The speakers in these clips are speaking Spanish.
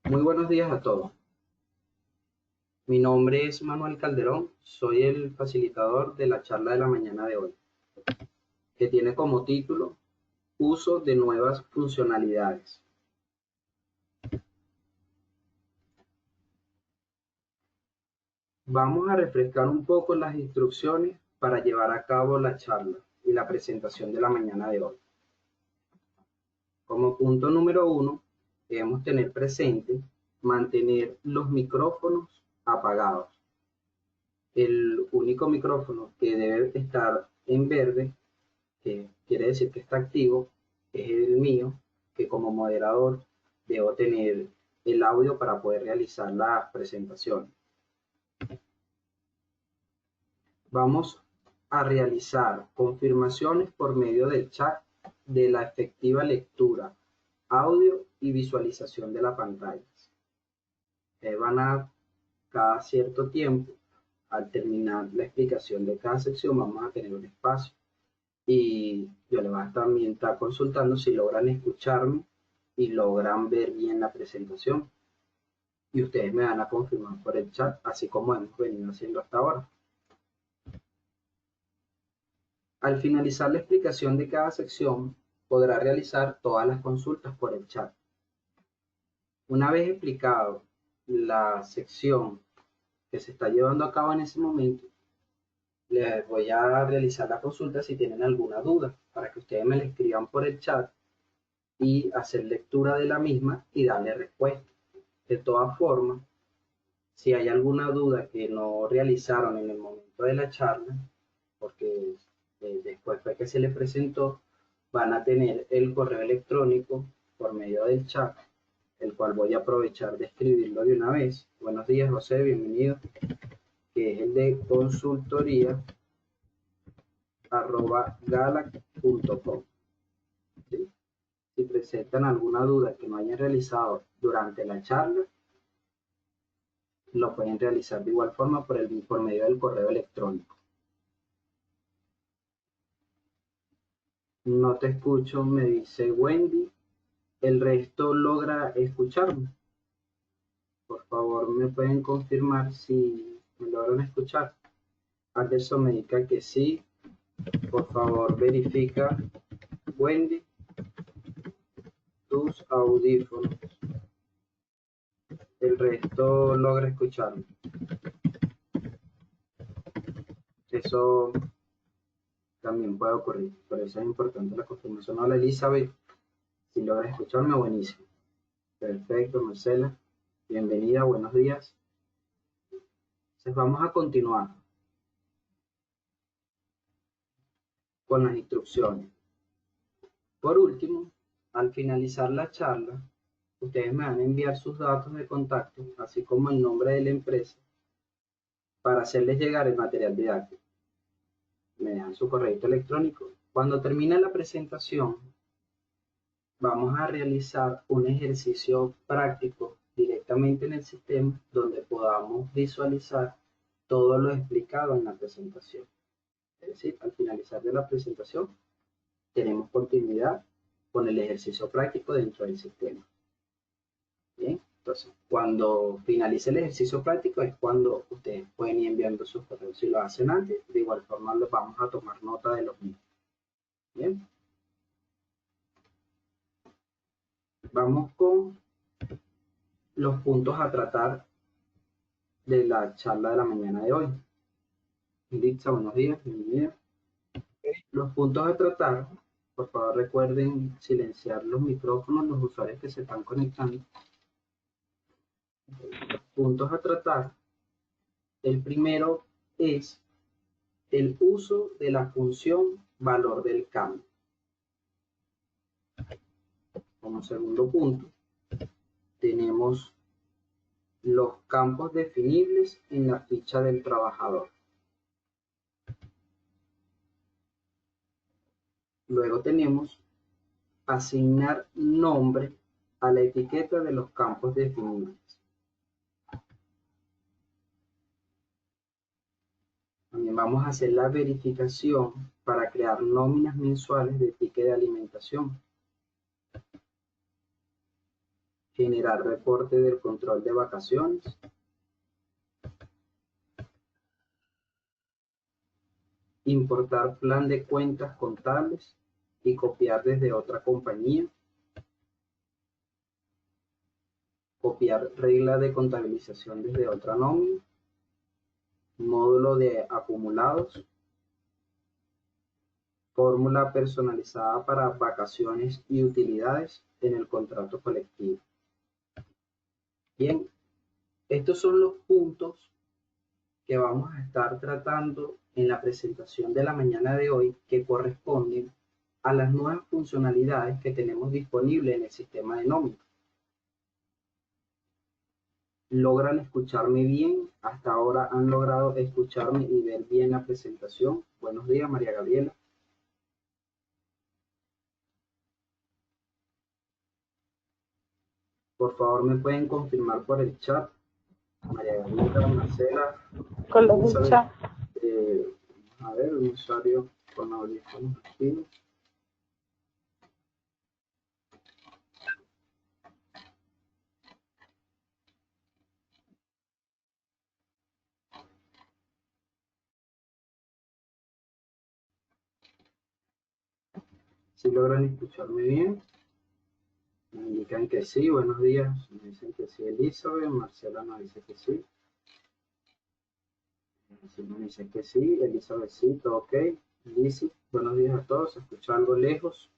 Muy buenos días a todos. Mi nombre es Manuel Calderón, soy el facilitador de la charla de la mañana de hoy, que tiene como título Uso de nuevas funcionalidades. Vamos a refrescar un poco las instrucciones para llevar a cabo la charla y la presentación de la mañana de hoy. Como punto número 1, debemos tener presente mantener los micrófonos apagados. El único micrófono que debe estar en verde, que quiere decir que está activo, es el mío, que como moderador debo tener el audio para poder realizar la presentación. Vamos a realizar confirmaciones por medio del chat de la efectiva lectura, audio y visualización de la pantalla. Cada cierto tiempo, al terminar la explicación de cada sección, vamos a tener un espacio y yo les voy a también estar consultando si logran escucharme y logran ver bien la presentación. Y ustedes me van a confirmar por el chat, así como hemos venido haciendo hasta ahora. Al finalizar la explicación de cada sección, podrá realizar todas las consultas por el chat. Una vez explicado la sección que se está llevando a cabo en ese momento, les voy a realizar la consulta si tienen alguna duda, para que ustedes me la escriban por el chat y hacer lectura de la misma y darle respuesta. De todas formas, si hay alguna duda que no realizaron en el momento de la charla, porque después fue que se les presentó, van a tener el correo electrónico por medio del chat, el cual voy a aprovechar de escribirlo de una vez. Buenos días, José, bienvenido, que es el de consultoría@galac.com. ¿Sí? Si presentan alguna duda que no hayan realizado durante la charla, lo pueden realizar de igual forma por medio del correo electrónico. No te escucho, me dice Wendy. El resto logra escucharme. Por favor, me pueden confirmar si me logran escuchar. Anderson me indica que sí. Por favor, verifica, Wendy, tus audífonos. El resto logra escucharme. Eso también puede ocurrir. Por eso es importante la confirmación. Hola, Elizabeth. Si logras escucharme, buenísimo. Perfecto, Marcela. Bienvenida, buenos días. Entonces vamos a continuar con las instrucciones. Por último, al finalizar la charla, ustedes me van a enviar sus datos de contacto, así como el nombre de la empresa, para hacerles llegar el material didáctico. Me dejan su correo electrónico. Cuando termine la presentación, vamos a realizar un ejercicio práctico directamente en el sistema donde podamos visualizar todo lo explicado en la presentación. Es decir, al finalizar de la presentación, tenemos continuidad con el ejercicio práctico dentro del sistema. Bien, entonces, cuando finalice el ejercicio práctico es cuando ustedes pueden ir enviando sus correos. Si lo hacen antes, de igual forma les vamos a tomar nota de los mismos. Bien, vamos con los puntos a tratar de la charla de la mañana de hoy. Lixa, buenos días, bienvenida. Los puntos a tratar, por favor recuerden silenciar los micrófonos, los usuarios que se están conectando. Los puntos a tratar, el primero es el uso de la función valor del cambio. Como segundo punto, tenemos los campos definibles en la ficha del trabajador. Luego tenemos asignar nombre a la etiqueta de los campos definibles. También vamos a hacer la verificación para crear nóminas mensuales de ticket de alimentación. generar reporte del control de vacaciones, importar plan de cuentas contables y copiar desde otra compañía, copiar regla de contabilización desde otra nómina, módulo de acumulados, fórmula personalizada para vacaciones y utilidades en el contrato colectivo. Bien, estos son los puntos que vamos a estar tratando en la presentación de la mañana de hoy, que corresponden a las nuevas funcionalidades que tenemos disponibles en el sistema de nómina. ¿Logran escucharme bien? ¿Hasta ahora han logrado escucharme y ver bien la presentación? Buenos días, María Gabriela. Por favor, ¿me pueden confirmar por el chat? María Gabriela, Marcela. Con los del chat. A ver, un usuario con audífonos activos. Si logran escucharme bien, me indican que sí. Buenos días, me dicen que sí Elizabeth, Marcela nos dice que sí. Me dice que sí, Elizabeth sí, todo ok. Lizzy, buenos días a todos, se escucha algo lejos.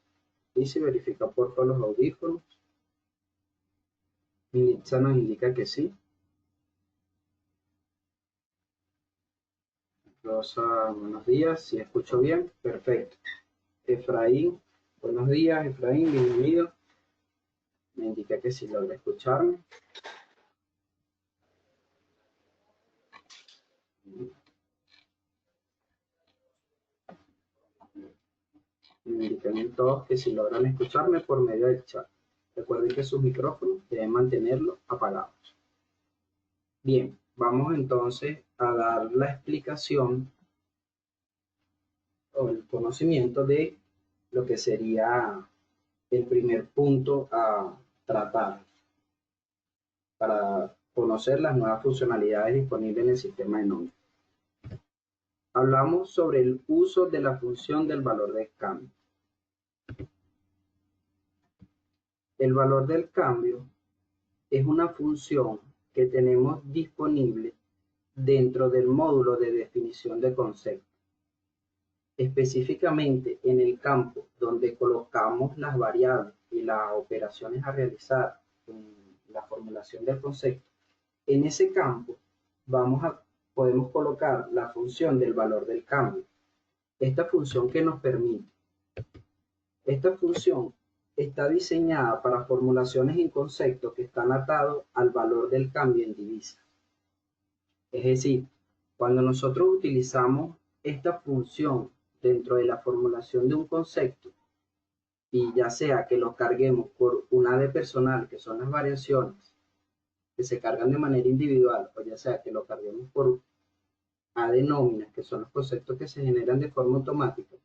Lizzy, verifica por favor los audífonos. Militza nos indica que sí. Rosa, buenos días, si escucho bien, perfecto. Efraín, buenos días, Efraín, bienvenido. Me indica que sí logra escucharme. Me indican todos que si logran escucharme por medio del chat. Recuerden que sus micrófonos deben mantenerlos apagados. Bien, vamos entonces a dar la explicación o el conocimiento de lo que sería el primer punto a tratar para conocer las nuevas funcionalidades disponibles en el sistema de nómina. Hablamos sobre el uso de la función del valor del cambio. El valor del cambio es una función que tenemos disponible dentro del módulo de definición de conceptos. Específicamente en el campo donde colocamos las variables y las operaciones a realizar en la formulación del concepto, en ese campo podemos colocar la función del valor del cambio. Esta función que nos permite. Esta función está diseñada para formulaciones en conceptos que están atados al valor del cambio en divisas. Es decir, cuando nosotros utilizamos esta función dentro de la formulación de un concepto, y ya sea que lo carguemos por una de personal, que son las variaciones, que se cargan de manera individual, o ya sea que lo carguemos por A de nóminas, que son los conceptos que se generan de forma automática,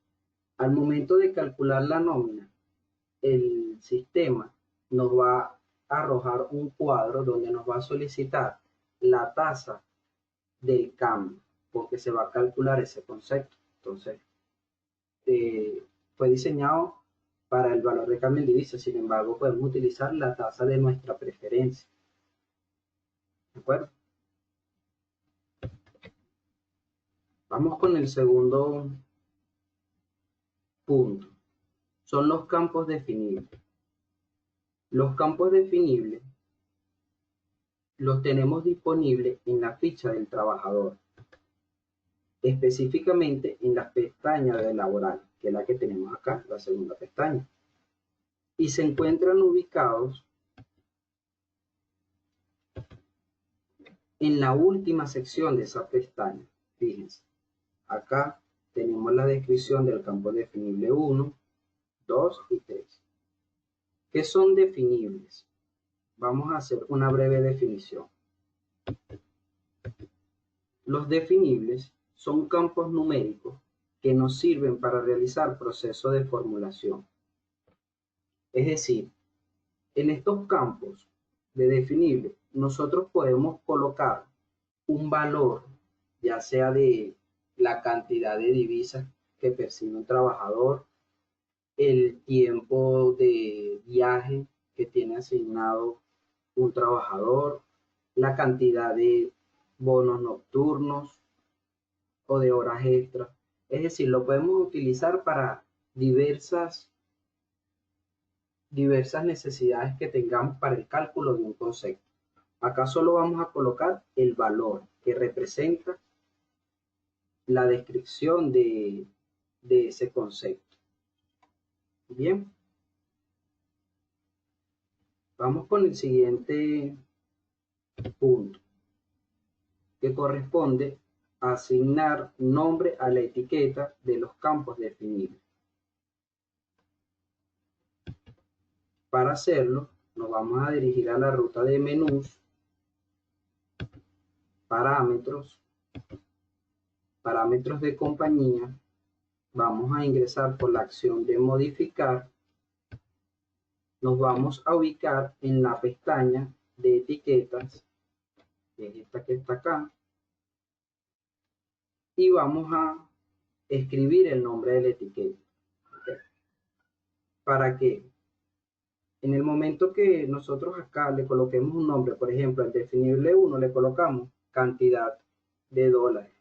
al momento de calcular la nómina, el sistema nos va a arrojar un cuadro donde nos va a solicitar la tasa del cambio, porque se va a calcular ese concepto. Entonces, fue diseñado para el valor de cambio en divisa, sin embargo, podemos utilizar la tasa de nuestra preferencia. ¿De acuerdo? Vamos con el segundo punto. Son los campos definibles. Los campos definibles los tenemos disponibles en la ficha del trabajador, específicamente en la pestaña de laboral, que es la que tenemos acá, la segunda pestaña, y se encuentran ubicados en la última sección de esa pestaña. Fíjense, acá tenemos la descripción del campo definible 1, 2 y 3. ¿Qué son definibles? Vamos a hacer una breve definición. Los definibles son campos numéricos que nos sirven para realizar procesos de formulación. Es decir, en estos campos de definible, nosotros podemos colocar un valor, ya sea de la cantidad de divisas que percibe un trabajador, el tiempo de viaje que tiene asignado un trabajador, la cantidad de bonos nocturnos o de horas extras. Es decir, lo podemos utilizar para diversas necesidades que tengamos para el cálculo de un concepto. Acá solo vamos a colocar el valor que representa la descripción de ese concepto. Bien, vamos con el siguiente punto, que corresponde a asignar nombre a la etiqueta de los campos definibles. Para hacerlo, nos vamos a dirigir a la ruta de menús, parámetros, parámetros de compañía. Vamos a ingresar por la acción de modificar. Nos vamos a ubicar en la pestaña de etiquetas, que es esta que está acá, y vamos a escribir el nombre de la etiqueta. ¿Okay? Para que en el momento que nosotros acá le coloquemos un nombre, por ejemplo, al definible 1 le colocamos cantidad de dólares,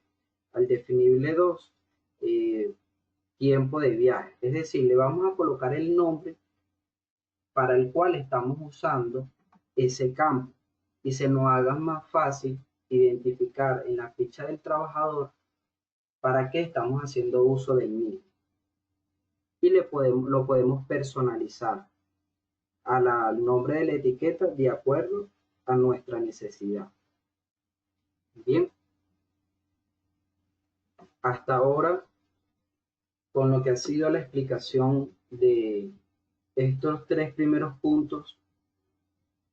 al definible 2 tiempo de viaje, es decir, le vamos a colocar el nombre para el cual estamos usando ese campo y se nos haga más fácil identificar en la ficha del trabajador para qué estamos haciendo uso del mismo. Y lo podemos personalizar al nombre de la etiqueta de acuerdo a nuestra necesidad. Bien, hasta ahora, con lo que ha sido la explicación de estos tres primeros puntos,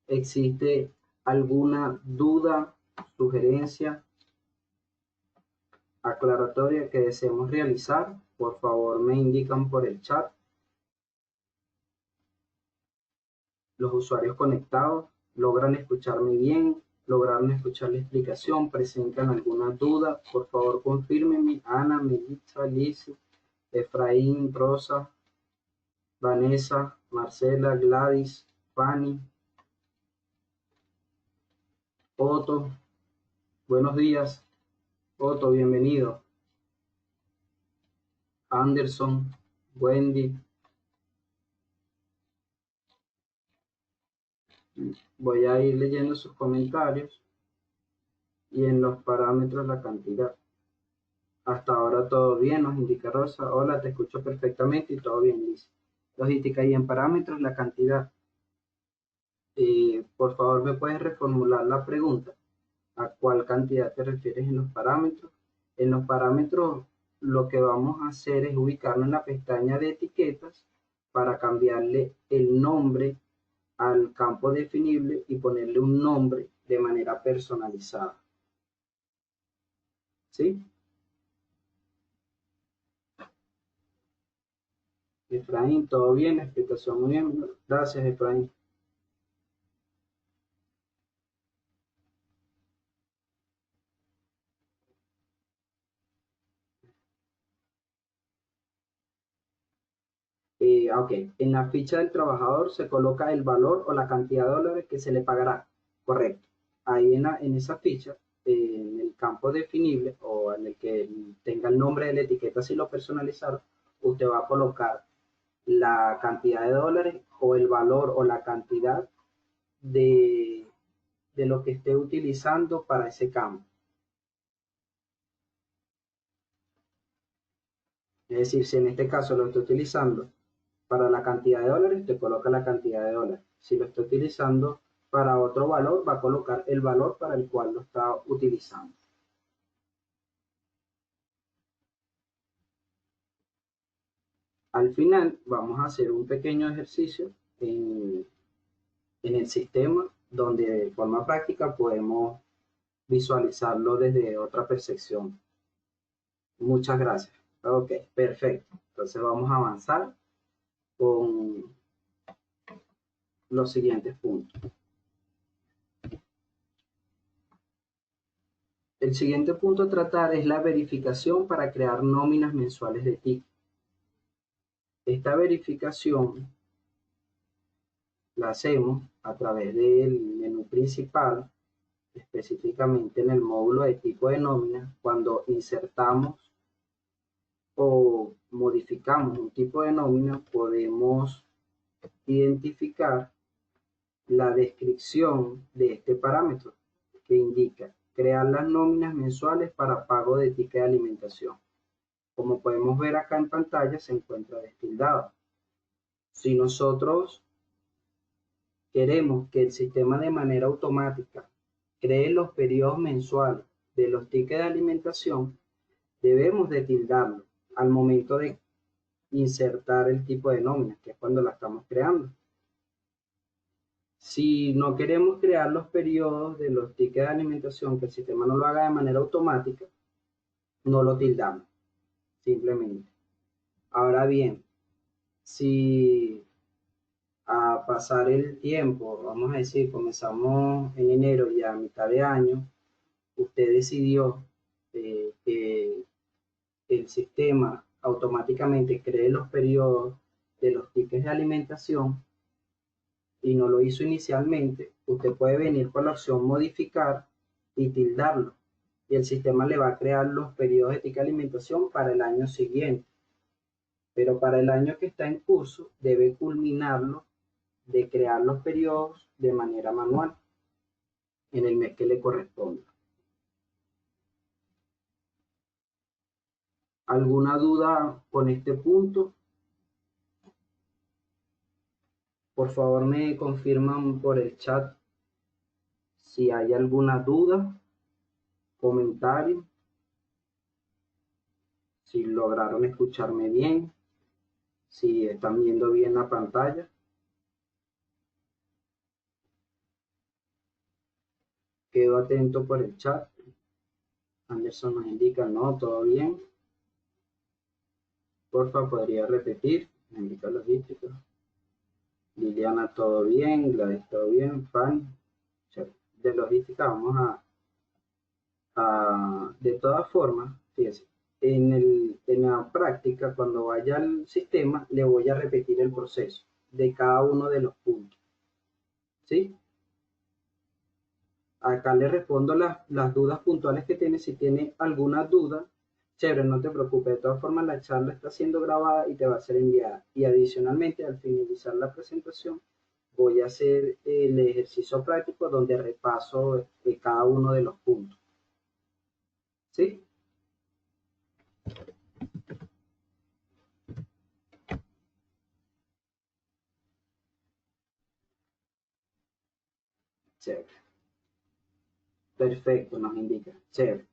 ¿existe alguna duda, sugerencia, aclaratoria que deseemos realizar? Por favor, me indican por el chat. Los usuarios conectados logran escucharme bien, lograron escuchar la explicación, presentan alguna duda, por favor confírmenme. Ana, Melissa, Liz, Efraín, Rosa, Vanessa, Marcela, Gladys, Fanny, Otto, buenos días. Otto, bienvenido. Anderson, Wendy. Voy a ir leyendo sus comentarios y en los parámetros la cantidad. Hasta ahora todo bien, nos indica Rosa. Hola, te escucho perfectamente y todo bien, dice. Logística y en parámetros la cantidad. Por favor, ¿me puedes reformular la pregunta? ¿A cuál cantidad te refieres en los parámetros? En los parámetros lo que vamos a hacer es ubicarnos en la pestaña de etiquetas para cambiarle el nombre al campo definible y ponerle un nombre de manera personalizada. ¿Sí? Efraín, ¿todo bien? Explicación muy bien. Gracias, Efraín. Ok, en la ficha del trabajador se coloca el valor o la cantidad de dólares que se le pagará. Correcto. Ahí en esa ficha, en el campo definible o en el que tenga el nombre de la etiqueta si lo personalizaron, usted va a colocar la cantidad de dólares o el valor o la cantidad de lo que esté utilizando para ese campo. Es decir, si en este caso lo estoy utilizando para la cantidad de dólares, te coloca la cantidad de dólares. Si lo estoy utilizando para otro valor, va a colocar el valor para el cual lo está utilizando. Al final vamos a hacer un pequeño ejercicio en el sistema donde de forma práctica podemos visualizarlo desde otra percepción. Muchas gracias. Ok, perfecto. Entonces vamos a avanzar con los siguientes puntos. El siguiente punto a tratar es la verificación para crear nóminas mensuales de ticket. Esta verificación la hacemos a través del menú principal, específicamente en el módulo de tipo de nómina, cuando insertamos o modificamos un tipo de nómina, podemos identificar la descripción de este parámetro que indica crear las nóminas mensuales para pago de ticket de alimentación. Como podemos ver acá en pantalla, se encuentra destildado. Si nosotros queremos que el sistema de manera automática cree los periodos mensuales de los tickets de alimentación, debemos de tildarlo al momento de insertar el tipo de nómina, que es cuando la estamos creando. Si no queremos crear los periodos de los tickets de alimentación, que el sistema no lo haga de manera automática, no lo tildamos, simplemente. Ahora bien, si a pasar el tiempo, vamos a decir, comenzamos en enero y a mitad de año, usted decidió que el sistema automáticamente cree los periodos de los tickets de alimentación y no lo hizo inicialmente, usted puede venir con la opción modificar y tildarlo. Y el sistema le va a crear los periodos de ticket de alimentación para el año siguiente. Pero para el año que está en curso, debe culminarlo de crear los periodos de manera manual en el mes que le corresponda. ¿Alguna duda con este punto? Por favor, me confirman por el chat si hay alguna duda, comentario, si lograron escucharme bien, si están viendo bien la pantalla. Quedo atento por el chat. Anderson nos indica, no, todo bien. Porfa, podría repetir. Me indica logística. Liliana, todo bien. Gladys, todo bien. Fanny. De logística vamos de todas formas, fíjense, en la práctica, cuando vaya al sistema, le voy a repetir el proceso de cada uno de los puntos. ¿Sí? Acá le respondo las dudas puntuales que tiene. Si tiene alguna duda, chévere, no te preocupes. De todas formas, la charla está siendo grabada y te va a ser enviada. Y adicionalmente, al finalizar la presentación, voy a hacer el ejercicio práctico donde repaso cada uno de los puntos. ¿Sí? Chévere. Perfecto, nos indica. Chévere.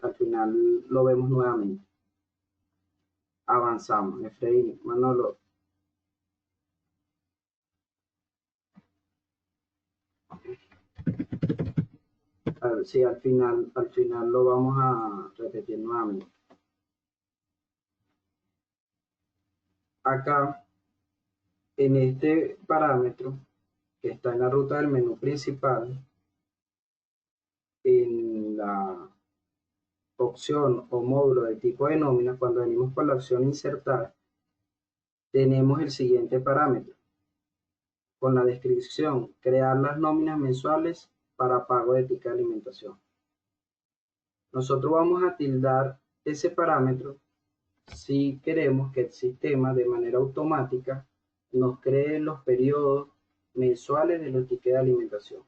Al final lo vemos nuevamente. Avanzamos. Efraín, Manolo. A ver, sí, al final lo vamos a repetir nuevamente. Acá, en este parámetro que está en la ruta del menú principal, en la opción o módulo de tipo de nómina, cuando venimos por la opción insertar, tenemos el siguiente parámetro con la descripción: crear las nóminas mensuales para pago de ticket de alimentación. Nosotros vamos a tildar ese parámetro si queremos que el sistema de manera automática nos cree los periodos mensuales de los tickets de alimentación.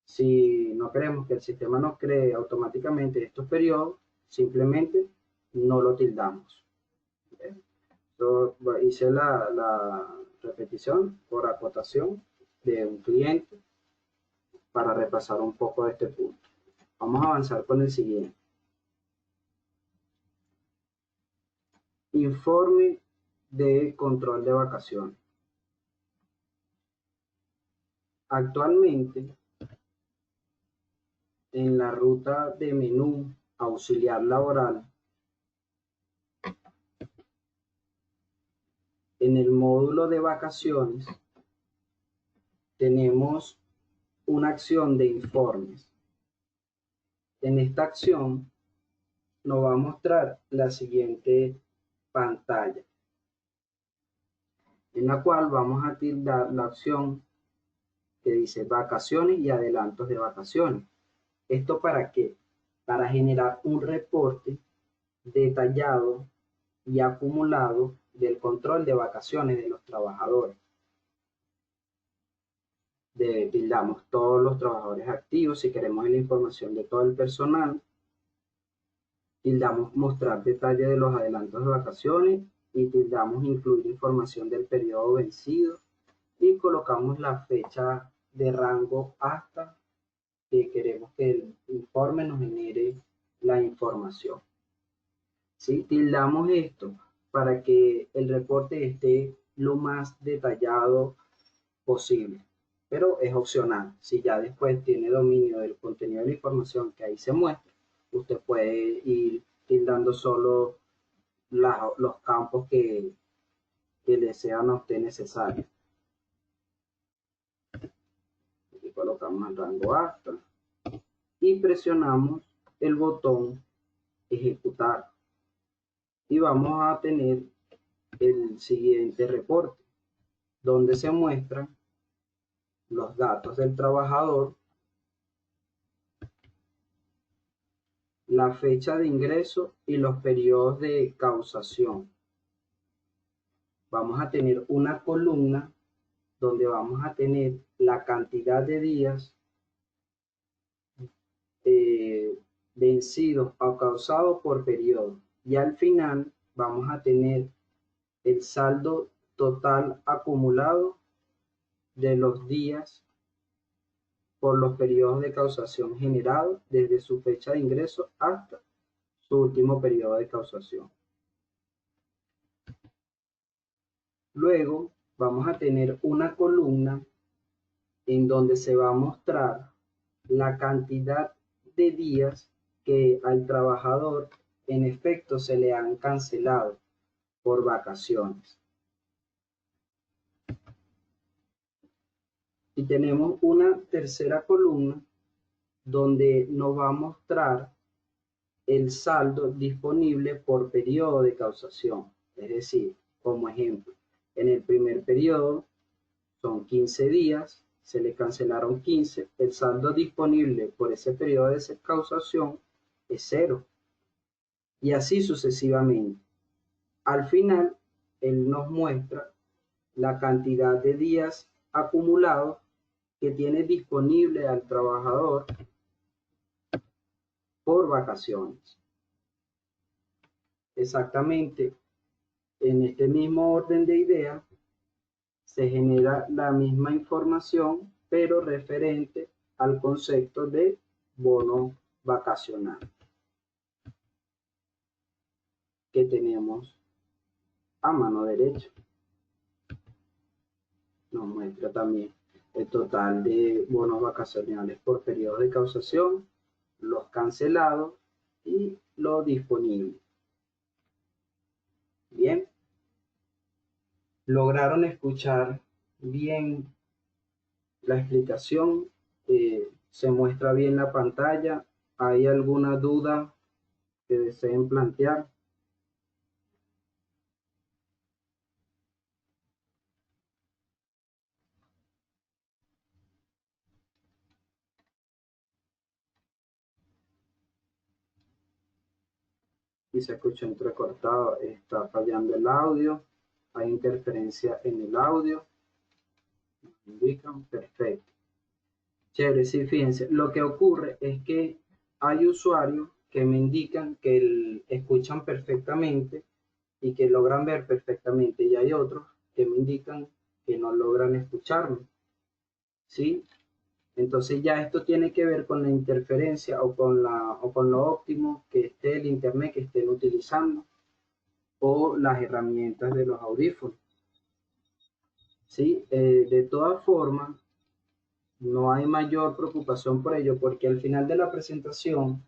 Si no queremos que el sistema nos cree automáticamente estos periodos, simplemente no lo tildamos. Yo hice la repetición por acotación de un cliente para repasar un poco de este punto. Vamos a avanzar con el siguiente. Informe de control de vacaciones. Actualmente, en la ruta de menú auxiliar laboral, en el módulo de vacaciones, tenemos una acción de informes. En esta acción nos va a mostrar la siguiente pantalla, en la cual vamos a tildar la opción que dice vacaciones y adelantos de vacaciones. ¿Esto para qué? Para generar un reporte detallado y acumulado del control de vacaciones de los trabajadores. Tildamos todos los trabajadores activos. Si queremos la información de todo el personal, tildamos mostrar detalle de los adelantos de vacaciones y tildamos incluir información del periodo vencido y colocamos la fecha de rango hasta que queremos que el informe nos genere la información. ¿Sí? Tildamos esto para que el reporte esté lo más detallado posible, pero es opcional. Si ya después tiene dominio del contenido de la información que ahí se muestra, usted puede ir tildando solo los campos que le sean a usted necesarios. Aquí colocamos el rango hasta y presionamos el botón ejecutar y vamos a tener el siguiente reporte donde se muestran los datos del trabajador, la fecha de ingreso y los periodos de causación. Vamos a tener una columna donde vamos a tener la cantidad de días vencidos o causados por periodo. Y al final vamos a tener el saldo total acumulado de los días por los periodos de causación generados desde su fecha de ingreso hasta su último periodo de causación. Luego vamos a tener una columna en donde se va a mostrar la cantidad de días que al trabajador en efecto se le han cancelado por vacaciones. Y tenemos una tercera columna donde nos va a mostrar el saldo disponible por periodo de causación. Es decir, como ejemplo, en el primer periodo son 15 días, se le cancelaron 15, el saldo disponible por ese periodo de causación es 0. Y así sucesivamente. Al final, él nos muestra la cantidad de días acumulados que tiene disponible al trabajador por vacaciones. Exactamente, en este mismo orden de ideas, se genera la misma información, pero referente al concepto de bono vacacional que tenemos a mano derecha. Nos muestra también el total de bonos vacacionales por periodo de causación, los cancelados y lo disponible. Bien, lograron escuchar bien la explicación, se muestra bien la pantalla. ¿Hay alguna duda que deseen plantear? Y se escucha entrecortado, está fallando el audio, hay interferencia en el audio, indican, perfecto. Chévere, sí, fíjense, lo que ocurre es que hay usuarios que me indican que escuchan perfectamente y que logran ver perfectamente, y hay otros que me indican que no logran escucharme, ¿sí? Entonces ya esto tiene que ver con la interferencia o con lo óptimo que esté el internet que estén utilizando o las herramientas de los audífonos, ¿sí? De todas formas, no hay mayor preocupación por ello porque al final de la presentación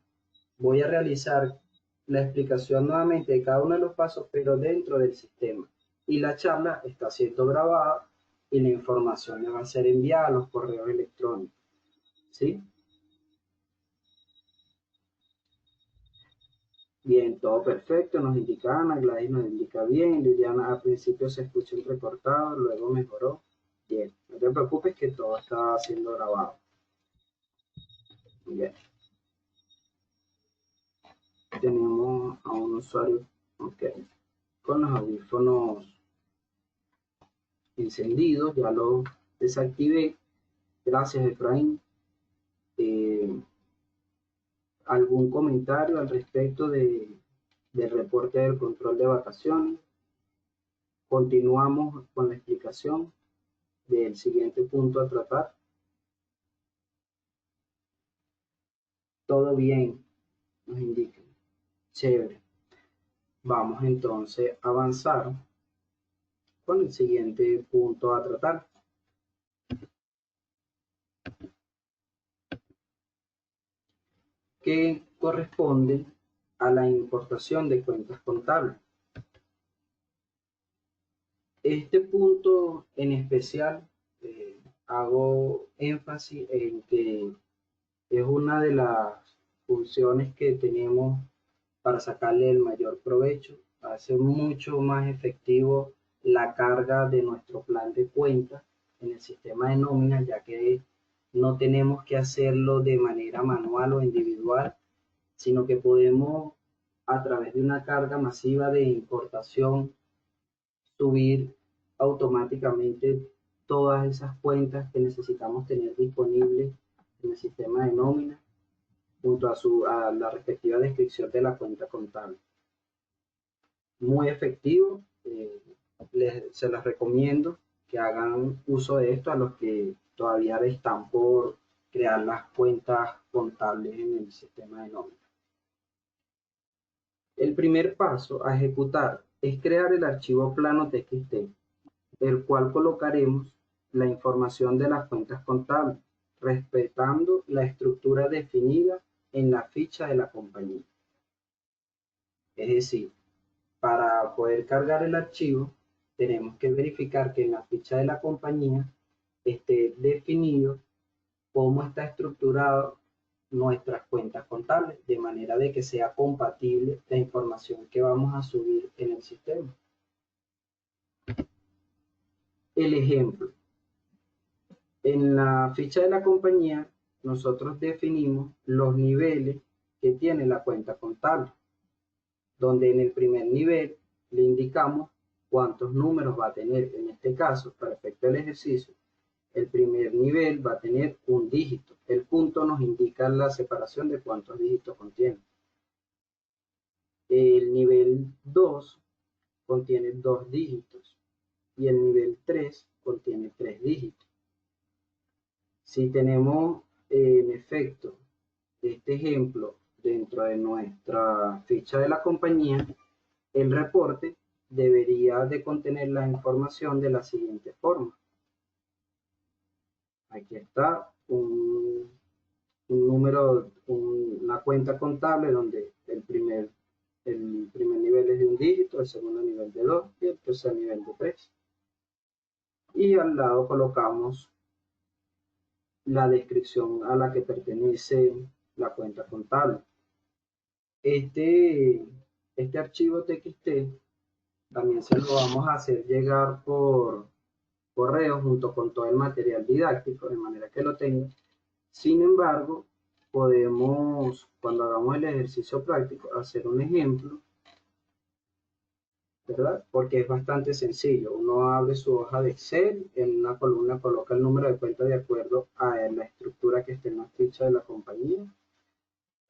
voy a realizar la explicación nuevamente de cada uno de los pasos, pero dentro del sistema. Y la charla está siendo grabada y la información le va a ser enviada a los correos electrónicos, ¿sí? Bien, todo perfecto, nos indica Ana, Gladys nos indica bien, Liliana al principio se escucha entrecortado, luego mejoró. Bien, no te preocupes que todo está siendo grabado. Bien, tenemos a un usuario, ok, con los audífonos encendidos, ya lo desactivé. Gracias, Efraín. ¿Algún comentario al respecto del reporte del control de vacaciones? Continuamos con la explicación del siguiente punto a tratar. Todo bien, nos indican. Chévere. Vamos entonces a avanzar con el siguiente punto a tratar. Que corresponde a la importación de cuentas contables. Este punto en especial hago énfasis en que es una de las funciones que tenemos para sacarle el mayor provecho, hace mucho más efectivo la carga de nuestro plan de cuentas en el sistema de nóminas, ya que no tenemos que hacerlo de manera manual o individual, sino que podemos, a través de una carga masiva de importación, subir automáticamente todas esas cuentas que necesitamos tener disponibles en el sistema de nómina junto a la respectiva descripción de la cuenta contable. Muy efectivo, se las recomiendo que hagan uso de esto a los que todavía están por crear las cuentas contables en el sistema de nómina. El primer paso a ejecutar es crear el archivo plano TXT, el cual colocaremos la información de las cuentas contables, respetando la estructura definida en la ficha de la compañía. Es decir, para poder cargar el archivo, tenemos que verificar que en la ficha de la compañía esté definido cómo está estructurado nuestras cuentas contables, de manera de que sea compatible la información que vamos a subir en el sistema. El ejemplo. En la ficha de la compañía, nosotros definimos los niveles que tiene la cuenta contable, donde en el primer nivel le indicamos cuántos números va a tener. En este caso, para efecto del ejercicio, el primer nivel va a tener un dígito. El punto nos indica la separación de cuántos dígitos contiene. El nivel 2 contiene 2 dígitos y el nivel 3 contiene 3 dígitos. Si tenemos en efecto este ejemplo dentro de nuestra ficha de la compañía, el reporte debería de contener la información de la siguiente forma. Aquí está un número, una cuenta contable donde el primer nivel es de un dígito, el segundo nivel de 2 y el tercer nivel de 3. Y al lado colocamos la descripción a la que pertenece la cuenta contable. Este archivo TXT también se lo vamos a hacer llegar por correo junto con todo el material didáctico, de manera que lo tenga. Sin embargo, podemos, cuando hagamos el ejercicio práctico, hacer un ejemplo, ¿verdad? Porque es bastante sencillo. Uno abre su hoja de Excel, en una columna coloca el número de cuenta de acuerdo a la estructura que esté en la ficha de la compañía.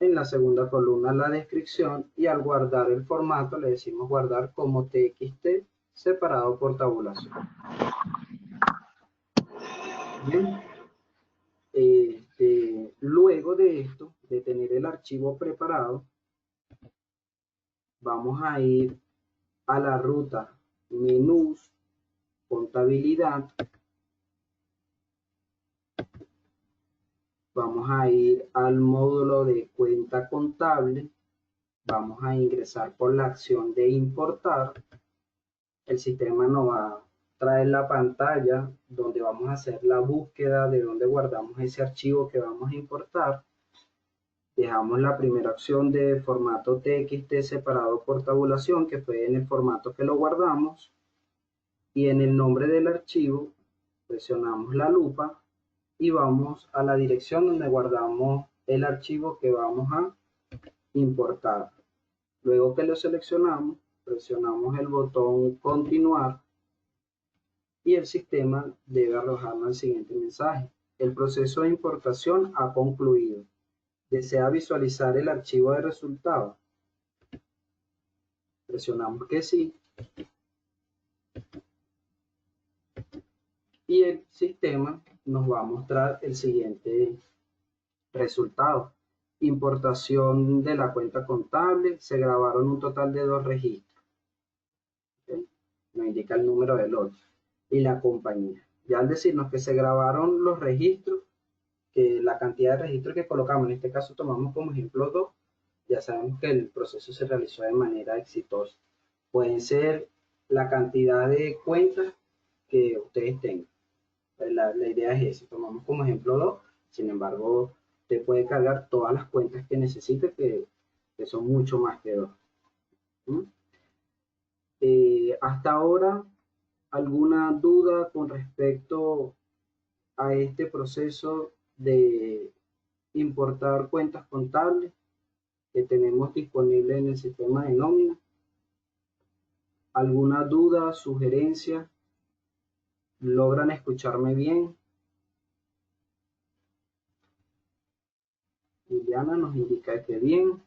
En la segunda columna la descripción y al guardar el formato le decimos guardar como TXT separado por tabulación. Bien. Luego de esto, de tener el archivo preparado, vamos a ir a la ruta menús, contabilidad. Vamos a ir al módulo de cuenta contable. Vamos a ingresar por la acción de importar. El sistema nos va a traer la pantalla donde vamos a hacer la búsqueda de donde guardamos ese archivo que vamos a importar. dejamos la primera opción de formato TXT separado por tabulación, que fue en el formato que lo guardamos, y en el nombre del archivo presionamos la lupa y vamos a la dirección donde guardamos el archivo que vamos a importar. Luego que lo seleccionamos, presionamos el botón continuar y el sistema debe arrojarnos el siguiente mensaje: el proceso de importación ha concluido. ¿Desea visualizar el archivo de resultados? Presionamos que sí y el sistema nos va a mostrar el siguiente resultado. Importación de la cuenta contable, se grabaron un total de 2 registros. ¿Okay? Nos indica el número del lote y la compañía. Ya al decirnos que se grabaron los registros, que la cantidad de registros que colocamos, en este caso tomamos como ejemplo 2, ya sabemos que el proceso se realizó de manera exitosa. Pueden ser la cantidad de cuentas que ustedes tengan. La idea es esa, tomamos como ejemplo 2, sin embargo, usted puede cargar todas las cuentas que necesite, que son mucho más que 2. Hasta ahora, ¿alguna duda con respecto a este proceso de importar cuentas contables que tenemos disponible en el sistema de nómina? ¿Alguna duda, sugerencia? ¿Logran escucharme bien? Liliana nos indica que bien.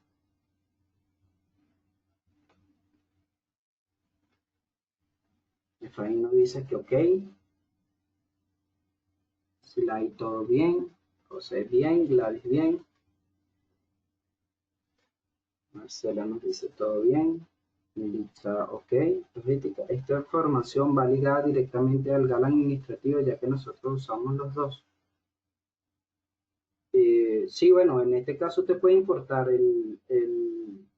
Efraín nos dice que ok. Silay todo bien. José bien. Gladys bien. Marcela nos dice todo bien. Melissa ok. Esta información va ligada directamente al GAL administrativo, ya que nosotros usamos los dos. Sí, bueno, en este caso usted puede importar el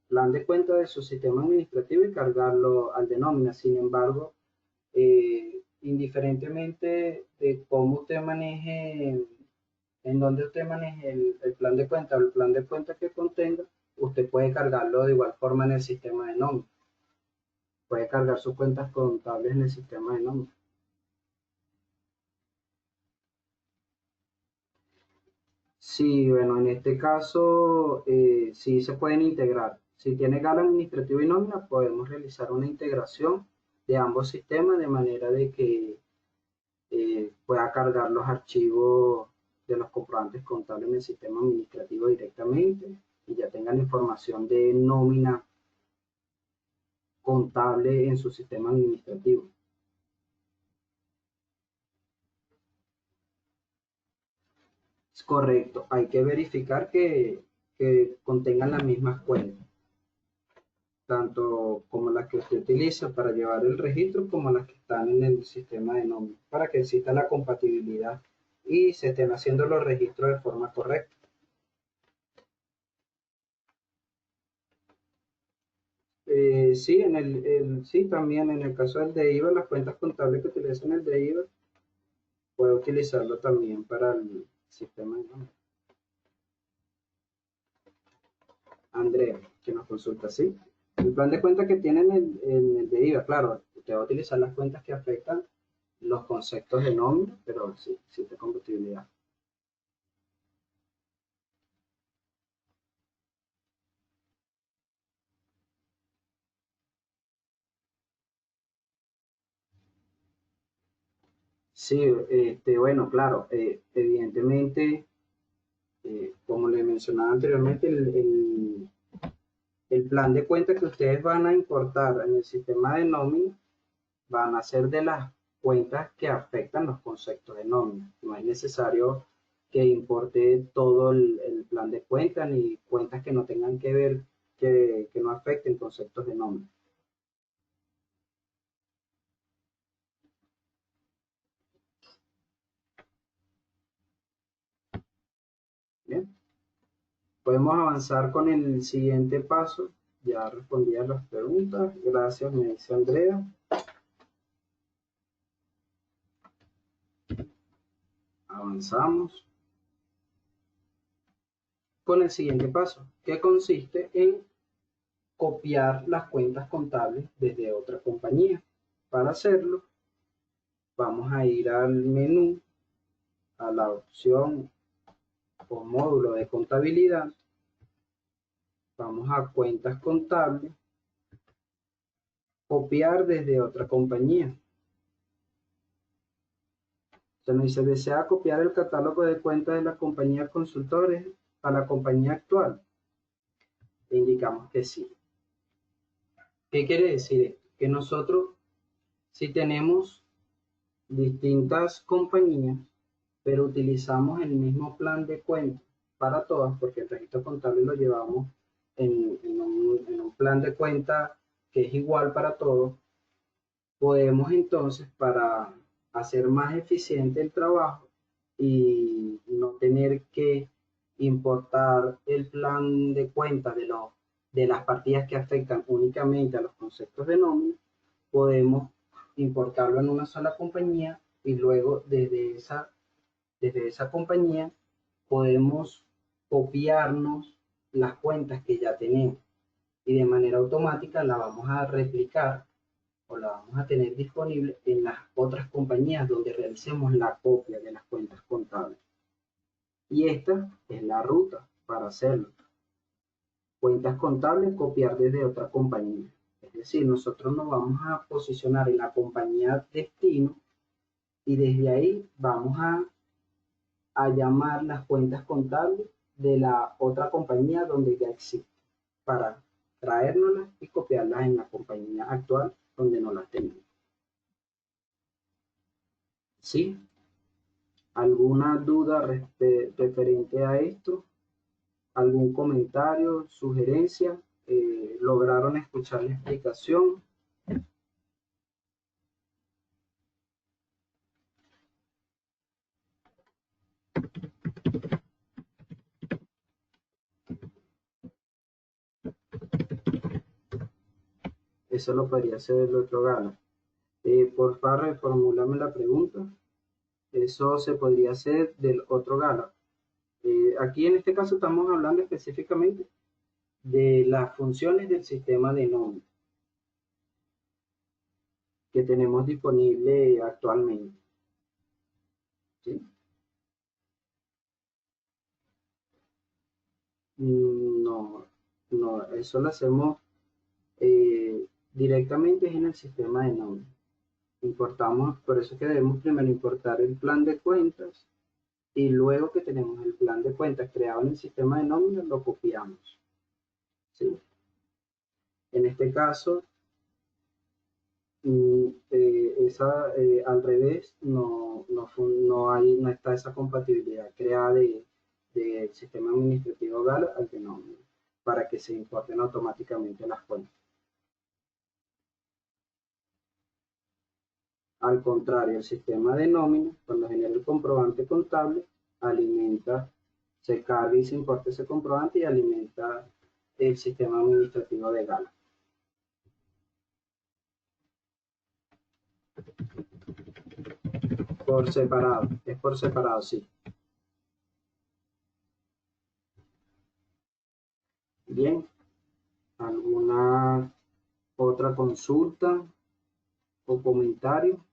plan de cuenta de su sistema administrativo y cargarlo al de nómina. Sin embargo, indiferentemente de cómo usted maneje, en donde usted maneje el plan de cuenta o el plan de cuenta que contenga, usted puede cargarlo de igual forma en el sistema de nómina. Puede cargar sus cuentas contables en el sistema de nómina. Sí, bueno, en este caso sí se pueden integrar. Si tiene GAL administrativo y nómina, podemos realizar una integración de ambos sistemas de manera de que pueda cargar los archivos de los comprobantes contables en el sistema administrativo directamente y ya tengan información de nómina contable en su sistema administrativo. Es correcto, hay que verificar que contengan las mismas cuentas, tanto como las que usted utiliza para llevar el registro como las que están en el sistema de nómina, para que exista la compatibilidad y se estén haciendo los registros de forma correcta. Sí, sí, también en el caso del de IVA, las cuentas contables que utilizan el de IVA, puede utilizarlo también para el sistema de nómina. Andrea, que nos consulta, ¿sí? El plan de cuentas que tienen en el de IVA, claro, usted va a utilizar las cuentas que afectan los conceptos de nómina, pero sí, existe compatibilidad. Sí, bueno, claro, evidentemente, como le mencionaba anteriormente, el plan de cuentas que ustedes van a importar en el sistema de nómina van a ser de las cuentas que afectan los conceptos de nómina. No es necesario que importe todo el plan de cuentas ni cuentas que no tengan que ver, que no afecten conceptos de nómina. Bien, podemos avanzar con el siguiente paso. Ya respondí a las preguntas. Gracias, me dice Andrea. Avanzamos. con el siguiente paso, que consiste en copiar las cuentas contables desde otra compañía. Para hacerlo, vamos a ir al menú, a la opción o módulo de contabilidad, vamos a cuentas contables, copiar desde otra compañía. Se nos dice, ¿desea copiar el catálogo de cuentas de la compañía consultores a la compañía actual? Le indicamos que sí. ¿Qué quiere decir esto? Que nosotros, si tenemos distintas compañías, pero utilizamos el mismo plan de cuentas para todas, porque el registro contable lo llevamos en un plan de cuenta que es igual para todos, podemos entonces, para hacer más eficiente el trabajo y no tener que importar el plan de cuenta de las partidas que afectan únicamente a los conceptos de nómina, podemos importarlo en una sola compañía y luego desde esa compañía podemos copiarnos las cuentas que ya tenemos y de manera automática la vamos a replicar o la vamos a tener disponible en las otras compañías donde realicemos la copia de las cuentas contables. Y esta es la ruta para hacerlo. Cuentas contables, copiar desde otra compañía. Es decir, nosotros nos vamos a posicionar en la compañía destino y desde ahí vamos a llamar las cuentas contables de la otra compañía donde ya existe para traérnoslas y copiarlas en la compañía actual donde no las tenemos. ¿Sí? ¿Alguna duda referente a esto? ¿Algún comentario, sugerencia? ¿Lograron escuchar la explicación? Eso lo podría hacer el otro gala. Por favor, reformúlame la pregunta. Eso se podría hacer del otro gala. Aquí en este caso estamos hablando específicamente de las funciones del sistema de nómina que tenemos disponible actualmente. ¿Sí? No, no, eso lo hacemos directamente en el sistema de nómina. Importamos, por eso que debemos primero importar el plan de cuentas y luego que tenemos el plan de cuentas creado en el sistema de nómina, lo copiamos. ¿Sí? En este caso, al revés, no está esa compatibilidad creada del sistema administrativo GALA al de nómina para que se importen automáticamente las cuentas. Al contrario, el sistema de nómina, cuando genera el comprobante contable, se carga y se importa ese comprobante y alimenta el sistema administrativo de GALA. Por separado, es por separado, sí. Bien, ¿alguna otra consulta o comentario?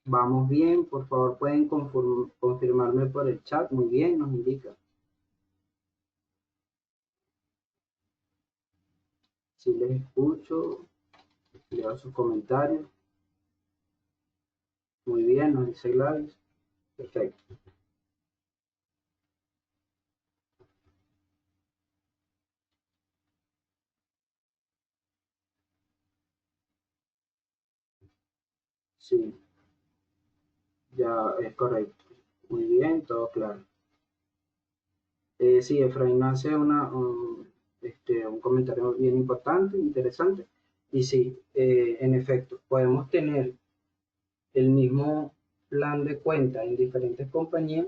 Vamos bien, por favor pueden confirmarme por el chat. Muy bien, nos indica. Si les escucho, leo sus comentarios. Muy bien, nos dice Gladys. Perfecto. Sí, ya es correcto. Muy bien, todo claro. Sí, Efraín hace un comentario bien importante, interesante. Y sí, en efecto, podemos tener el mismo plan de cuenta en diferentes compañías,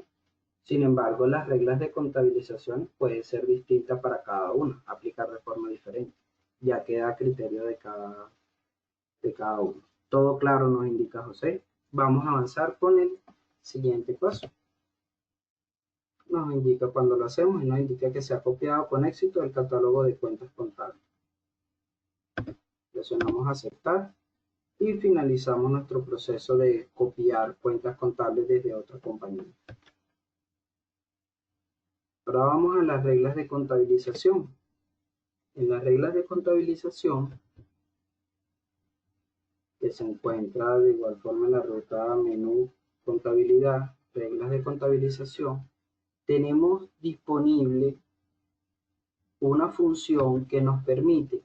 sin embargo, las reglas de contabilización pueden ser distintas para cada una, aplicar de forma diferente. Ya queda a criterio de cada uno. Todo claro, nos indica José. Vamos a avanzar con el siguiente paso. nos indica cuando lo hacemos y nos indica que se ha copiado con éxito el catálogo de cuentas contables. Presionamos aceptar y finalizamos nuestro proceso de copiar cuentas contables desde otra compañía. Ahora vamos a las reglas de contabilización. En las reglas de contabilización, que se encuentra de igual forma en la ruta menú contabilidad, reglas de contabilización, tenemos disponible una función que nos permite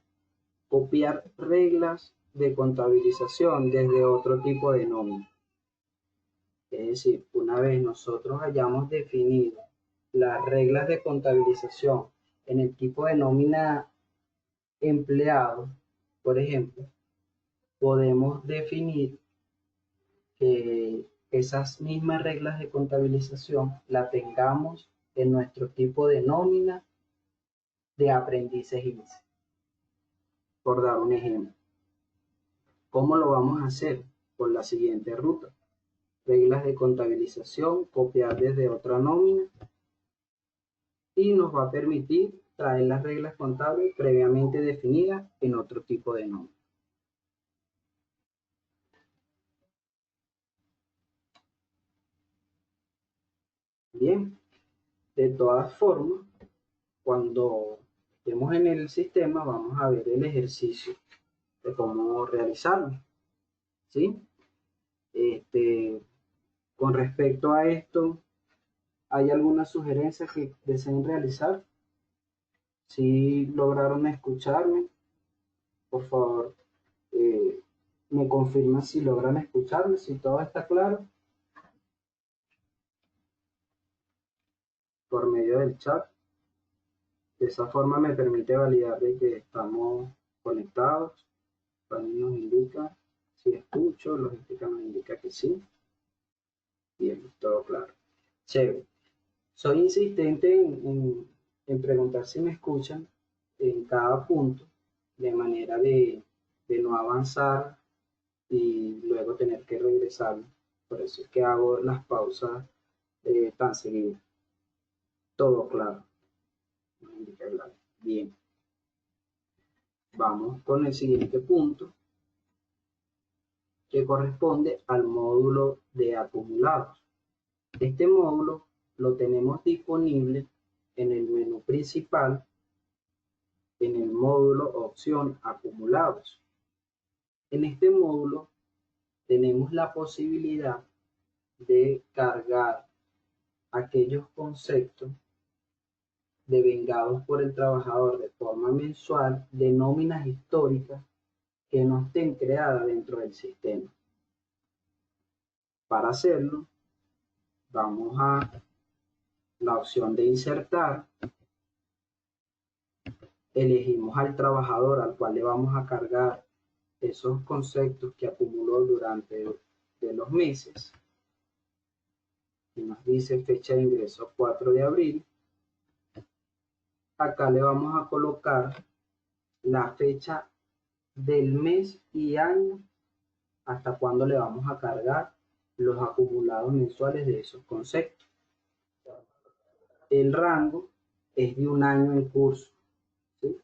copiar reglas de contabilización desde otro tipo de nómina. Es decir, una vez nosotros hayamos definido las reglas de contabilización en el tipo de nómina empleado, por ejemplo, podemos definir que esas mismas reglas de contabilización la tengamos en nuestro tipo de nómina de aprendices INSEE. Por dar un ejemplo, ¿cómo lo vamos a hacer? Por la siguiente ruta. Reglas de contabilización, copiar desde otra nómina y nos va a permitir traer las reglas contables previamente definidas en otro tipo de nómina. Bien, de todas formas, cuando estemos en el sistema vamos a ver el ejercicio de cómo realizarlo, ¿sí? Con respecto a esto, ¿hay alguna sugerencia que deseen realizar? Si lograron escucharme, por favor, me confirman si logran escucharme, si todo está claro, por medio del chat. De esa forma me permite validar de que estamos conectados. También nos indica si escucho, logística nos indica que sí. Bien, todo claro. Chévere. Soy insistente en preguntar si me escuchan en cada punto, de manera de no avanzar y luego tener que regresar. Por eso es que hago las pausas tan seguidas. Todo claro. Bien. Vamos con el siguiente punto, que corresponde al módulo de acumulados. Este módulo lo tenemos disponible en el menú principal, en el módulo opción acumulados. En este módulo tenemos la posibilidad de cargar aquellos conceptos devengados por el trabajador de forma mensual de nóminas históricas que no estén creadas dentro del sistema. Para hacerlo, vamos a la opción de insertar, elegimos al trabajador al cual le vamos a cargar esos conceptos que acumuló durante de los meses, y nos dice fecha de ingreso 4 de abril. Acá le vamos a colocar la fecha del mes y año hasta cuándo le vamos a cargar los acumulados mensuales de esos conceptos. El rango es de un año en curso, ¿sí?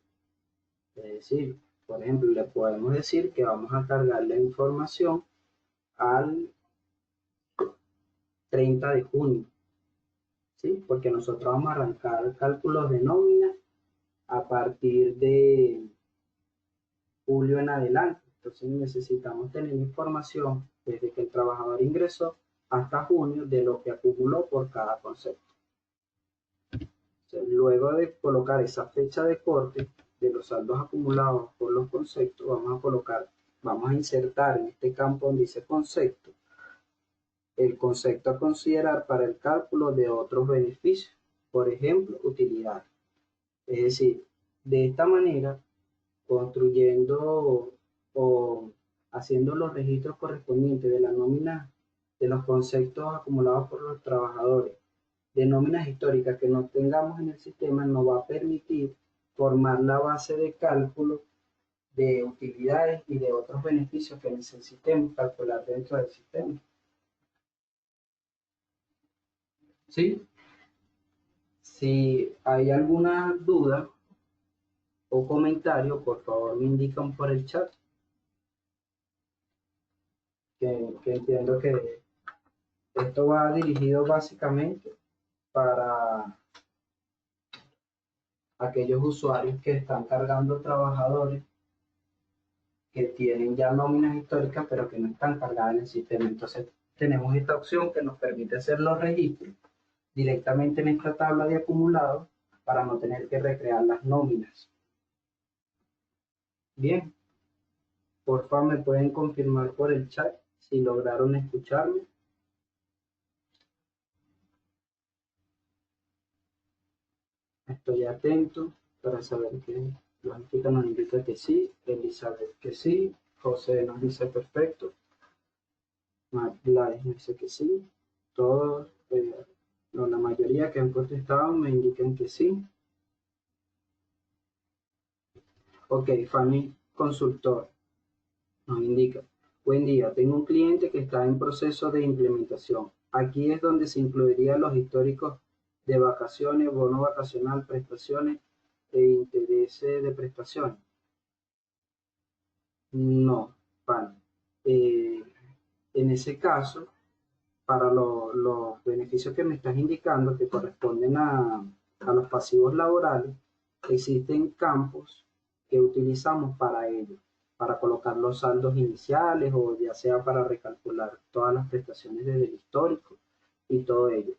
Es decir, por ejemplo, le podemos decir que vamos a cargar la información al 30 de junio, ¿sí? Porque nosotros vamos a arrancar cálculos de nómina a partir de julio en adelante. Entonces necesitamos tener información desde que el trabajador ingresó hasta junio de lo que acumuló por cada concepto. Entonces, luego de colocar esa fecha de corte de los saldos acumulados por los conceptos, vamos a insertar en este campo donde dice concepto, el concepto a considerar para el cálculo de otros beneficios, por ejemplo, utilidad. Es decir, de esta manera, construyendo o haciendo los registros correspondientes de la nómina de los conceptos acumulados por los trabajadores de nóminas históricas que no tengamos en el sistema, nos va a permitir formar la base de cálculo de utilidades y de otros beneficios que necesitemos calcular dentro del sistema. ¿Sí? Si hay alguna duda o comentario, por favor me indican por el chat, que entiendo que esto va dirigido básicamente para aquellos usuarios que están cargando trabajadores que tienen ya nóminas históricas pero que no están cargadas en el sistema. Entonces tenemos esta opción que nos permite hacer los registros directamente en esta tabla de acumulados para no tener que recrear las nóminas. Bien, por favor me pueden confirmar por el chat si lograron escucharme. Estoy atento para saber que Blanquita nos indica que sí, Elizabeth que sí, José nos dice perfecto, Gladys nos dice que sí, todos, la mayoría que han contestado me indican que sí. Ok, Fanny Consultor nos indica, buen día, tengo un cliente que está en proceso de implementación. Aquí es donde se incluirían los históricos de vacaciones, bono vacacional, prestaciones e intereses de prestaciones. No, vale. En ese caso, para los beneficios que me estás indicando, que corresponden a los pasivos laborales, existen campos que utilizamos para ello, para colocar los saldos iniciales o ya sea para recalcular todas las prestaciones desde el histórico y todo ello.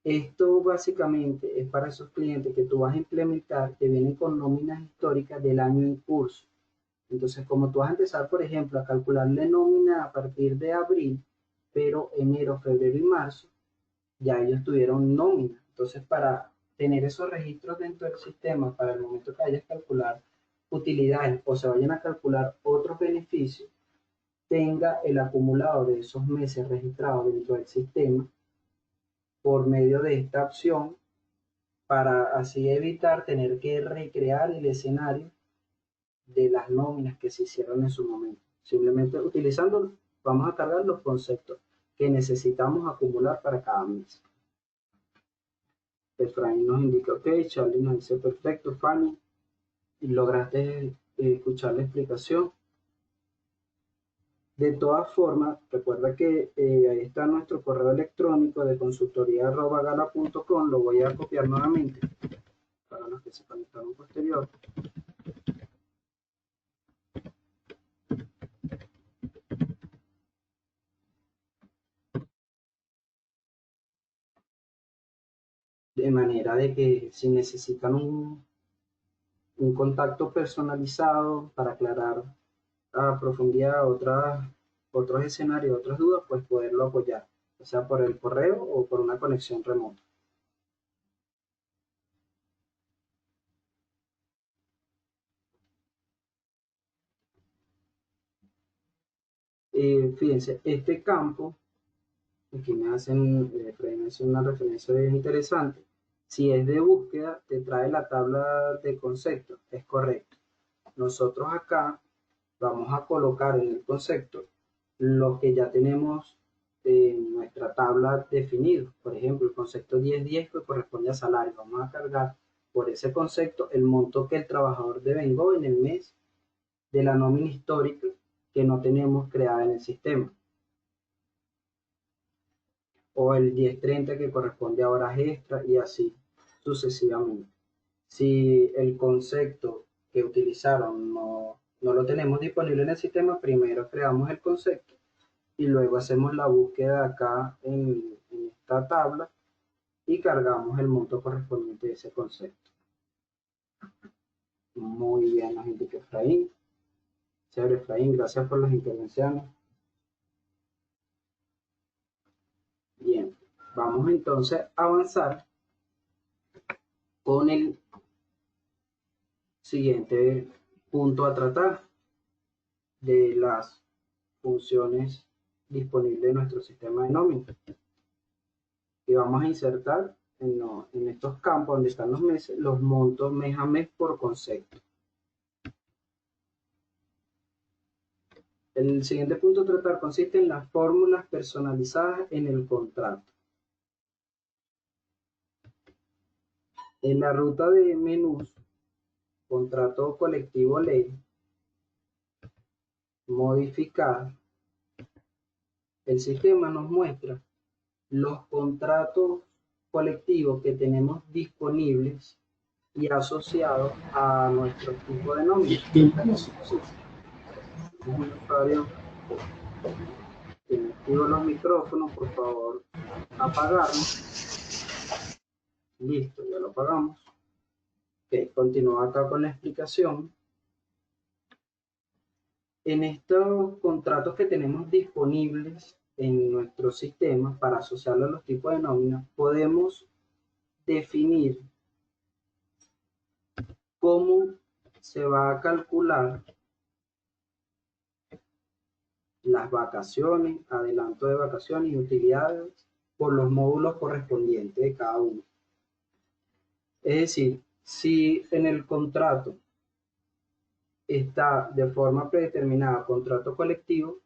Esto básicamente es para esos clientes que tú vas a implementar que vienen con nóminas históricas del año en curso. Entonces, como tú vas a empezar, por ejemplo, a calcularle nómina a partir de abril, pero enero, febrero y marzo, ya ellos tuvieron nómina. Entonces, para tener esos registros dentro del sistema, para el momento que vayas a calcular utilidades o se vayan a calcular otros beneficios, tenga el acumulado de esos meses registrados dentro del sistema por medio de esta opción, para así evitar tener que recrear el escenario de las nóminas que se hicieron en su momento. Simplemente utilizándolo, vamos a cargar los conceptos que necesitamos acumular para cada mes. Efraín nos indica ok, Charlie nos dice perfecto, Fanny, y lograste escuchar la explicación. De todas formas, recuerda que ahí está nuestro correo electrónico de consultoría@gala.com, lo voy a copiar nuevamente para los que se conectaron posterior. De manera de que si necesitan un contacto personalizado para aclarar a profundidad otros escenarios, otras dudas, pues poderlo apoyar, ya sea por el correo o por una conexión remota. Fíjense, este campo, aquí me hacen una referencia bien interesante. Si es de búsqueda, te trae la tabla de conceptos, es correcto. Nosotros acá vamos a colocar en el concepto lo que ya tenemos en nuestra tabla definido. Por ejemplo, el concepto 1010 que corresponde a salario. Vamos a cargar por ese concepto el monto que el trabajador devengó en el mes de la nómina histórica que no tenemos creada en el sistema. O el 1030 que corresponde a horas extras y así sucesivamente. Si el concepto que utilizaron no lo tenemos disponible en el sistema, primero creamos el concepto y luego hacemos la búsqueda acá en esta tabla y cargamos el monto correspondiente de ese concepto. Muy bien, nos indica Efraín. Señor Efraín, gracias por las intervenciones. Bien, vamos entonces a avanzar con el siguiente punto a tratar de las funciones disponibles en nuestro sistema de nómina. Y vamos a insertar en estos campos donde están los meses, los montos mes a mes por concepto. El siguiente punto a tratar consiste en las fórmulas personalizadas en el contrato. En la ruta de menús, contrato colectivo ley, modificar, el sistema nos muestra los contratos colectivos que tenemos disponibles y asociados a nuestro tipo de nómina. Sí. Un usuario que activo los micrófonos, por favor, apagarlo. Listo, ya lo apagamos. Ok, continúo acá con la explicación. En estos contratos que tenemos disponibles en nuestro sistema para asociarlo a los tipos de nómina, podemos definir cómo se va a calcular las vacaciones, adelanto de vacaciones y utilidades por los módulos correspondientes de cada uno. Es decir, si en el contrato está de forma predeterminada contrato colectivo,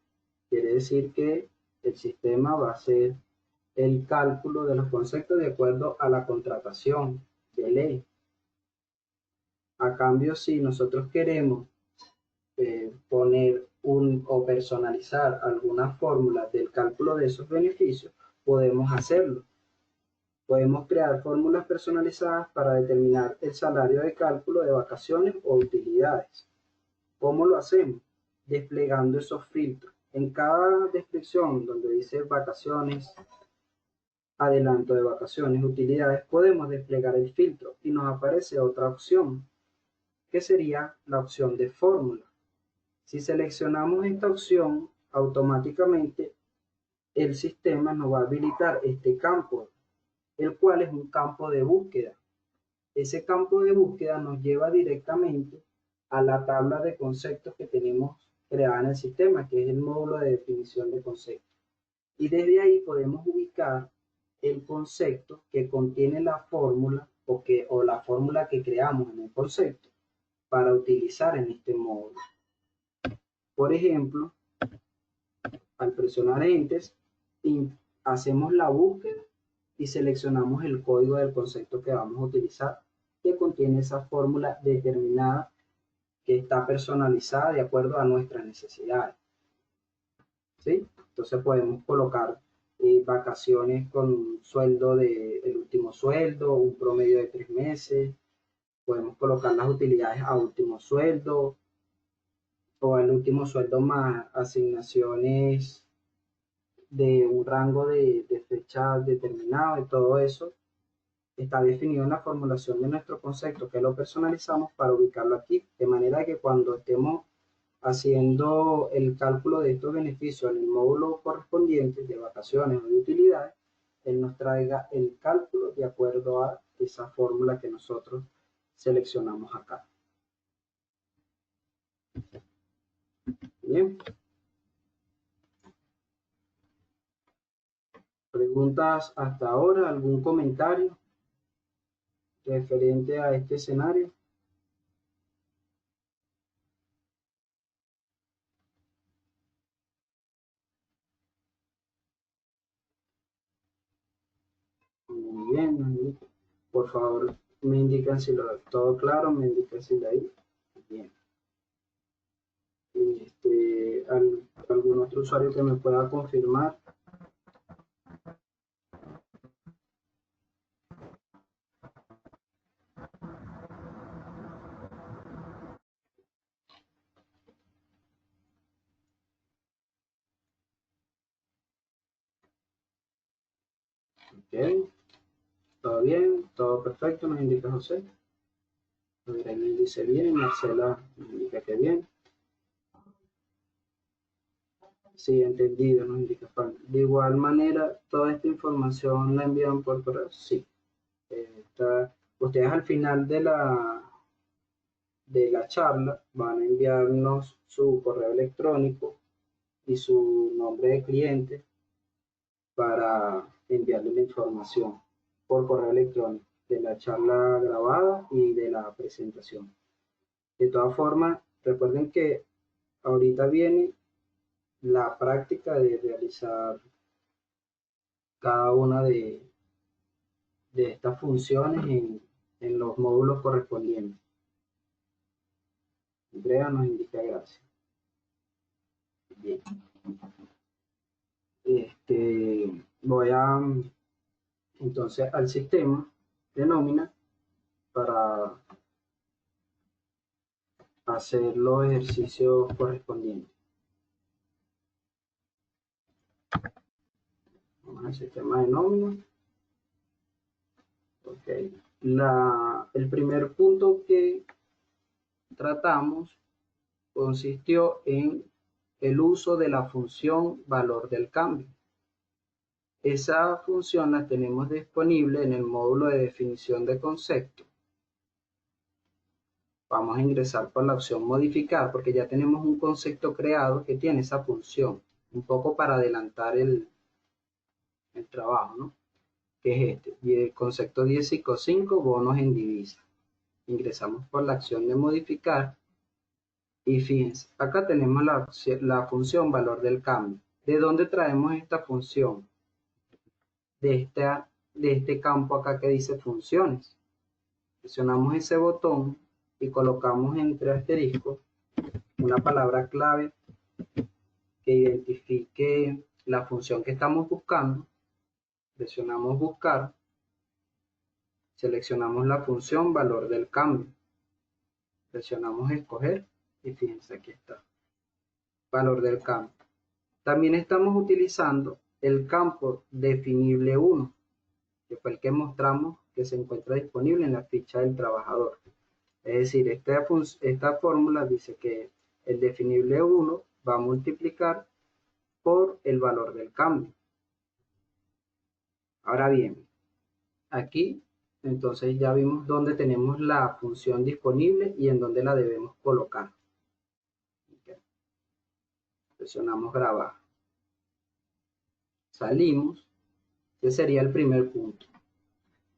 quiere decir que el sistema va a hacer el cálculo de los conceptos de acuerdo a la contratación de ley. A cambio, si nosotros queremos poner o personalizar alguna fórmula del cálculo de esos beneficios, podemos hacerlo. Podemos crear fórmulas personalizadas para determinar el salario de cálculo de vacaciones o utilidades. ¿Cómo lo hacemos? Desplegando esos filtros. En cada descripción donde dice vacaciones, adelanto de vacaciones, utilidades, podemos desplegar el filtro y nos aparece otra opción, que sería la opción de fórmula. Si seleccionamos esta opción, automáticamente el sistema nos va a habilitar este campo, el cual es un campo de búsqueda. Ese campo de búsqueda nos lleva directamente a la tabla de conceptos que tenemos creada en el sistema, que es el módulo de definición de conceptos. Y desde ahí podemos ubicar el concepto que contiene la fórmula o la fórmula que creamos en el concepto para utilizar en este módulo. Por ejemplo, al presionar Enter, hacemos la búsqueda y seleccionamos el código del concepto que vamos a utilizar, que contiene esa fórmula determinada que está personalizada de acuerdo a nuestras necesidades. ¿Sí? Entonces podemos colocar vacaciones con sueldo el último sueldo, un promedio de 3 meses. Podemos colocar las utilidades a último sueldo o al último sueldo más asignaciones de un rango de fecha determinado y todo eso está definido en la formulación de nuestro concepto, que lo personalizamos para ubicarlo aquí, de manera que cuando estemos haciendo el cálculo de estos beneficios en el módulo correspondiente de vacaciones o de utilidades, él nos traiga el cálculo de acuerdo a esa fórmula que nosotros seleccionamos acá. Bien. ¿Preguntas hasta ahora? ¿Algún comentario referente a este escenario? Muy bien, por favor me indican si todo claro, me indican si de ahí. Bien. ¿Algún otro usuario que me pueda confirmar? Ok, todo bien, todo perfecto, nos indica José. Adrián me dice bien, Marcela me indica que bien. Sí, entendido, nos indica Juan. De igual manera, toda esta información la envían por correo. Sí. Ustedes al final de la charla van a enviarnos su correo electrónico y su nombre de cliente para enviarle la información por correo electrónico de la charla grabada y de la presentación. De todas formas, recuerden que ahorita viene la práctica de realizar cada una de estas funciones en los módulos correspondientes. Andrea nos indica gracias. Bien. Voy a entonces al sistema de nómina para hacer los ejercicios correspondientes. Vamos al sistema de nómina. Okay. El primer punto que tratamos consistió en el uso de la función valor del cambio. Esa función la tenemos disponible en el módulo de definición de concepto. Vamos a ingresar por la opción modificar porque ya tenemos un concepto creado que tiene esa función, un poco para adelantar el trabajo, ¿no? Que es este, y el concepto 10.5 bonos en divisa. Ingresamos por la acción de modificar y fíjense, acá tenemos la función valor del cambio. ¿De dónde traemos esta función? De este campo acá que dice funciones. Presionamos ese botón y colocamos entre asteriscos una palabra clave que identifique la función que estamos buscando. Presionamos buscar, seleccionamos la función valor del cambio, presionamos escoger y fíjense, aquí está, valor del cambio. También estamos utilizando el campo definible 1, que fue el que mostramos que se encuentra disponible en la ficha del trabajador. Es decir, esta fórmula dice que el definible 1 va a multiplicar por el valor del cambio. Ahora bien, aquí entonces ya vimos dónde tenemos la función disponible y en dónde la debemos colocar. Okay. Presionamos grabar. Salimos. Ese sería el primer punto.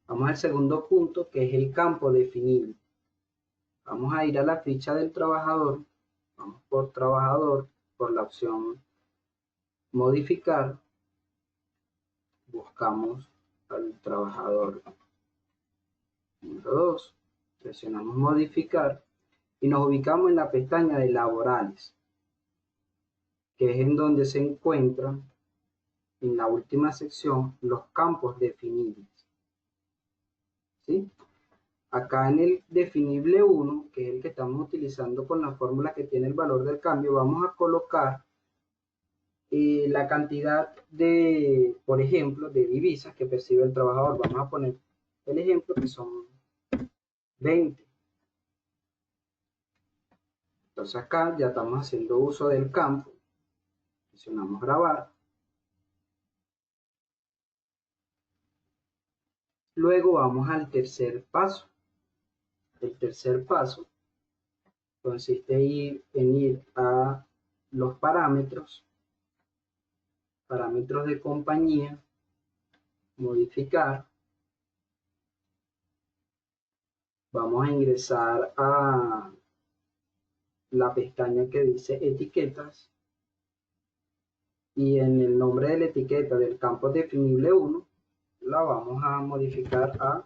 Vamos al segundo punto, que es el campo definible. Vamos a ir a la ficha del trabajador. Vamos por trabajador, por la opción modificar. Buscamos al trabajador número 2. Presionamos modificar y nos ubicamos en la pestaña de laborales, que es en donde se encuentran en la última sección los campos definibles. ¿Sí? Acá en el definible 1, que es el que estamos utilizando con la fórmula que tiene el valor del cambio, vamos a colocar la cantidad de, por ejemplo, de divisas que percibe el trabajador. Vamos a poner el ejemplo que son 20. Entonces acá ya estamos haciendo uso del campo. Presionamos grabar. Luego vamos al tercer paso. El tercer paso consiste en ir a los parámetros de compañía, modificar. Vamos a ingresar a la pestaña que dice etiquetas y en el nombre de la etiqueta del campo definible 1 la vamos a modificar a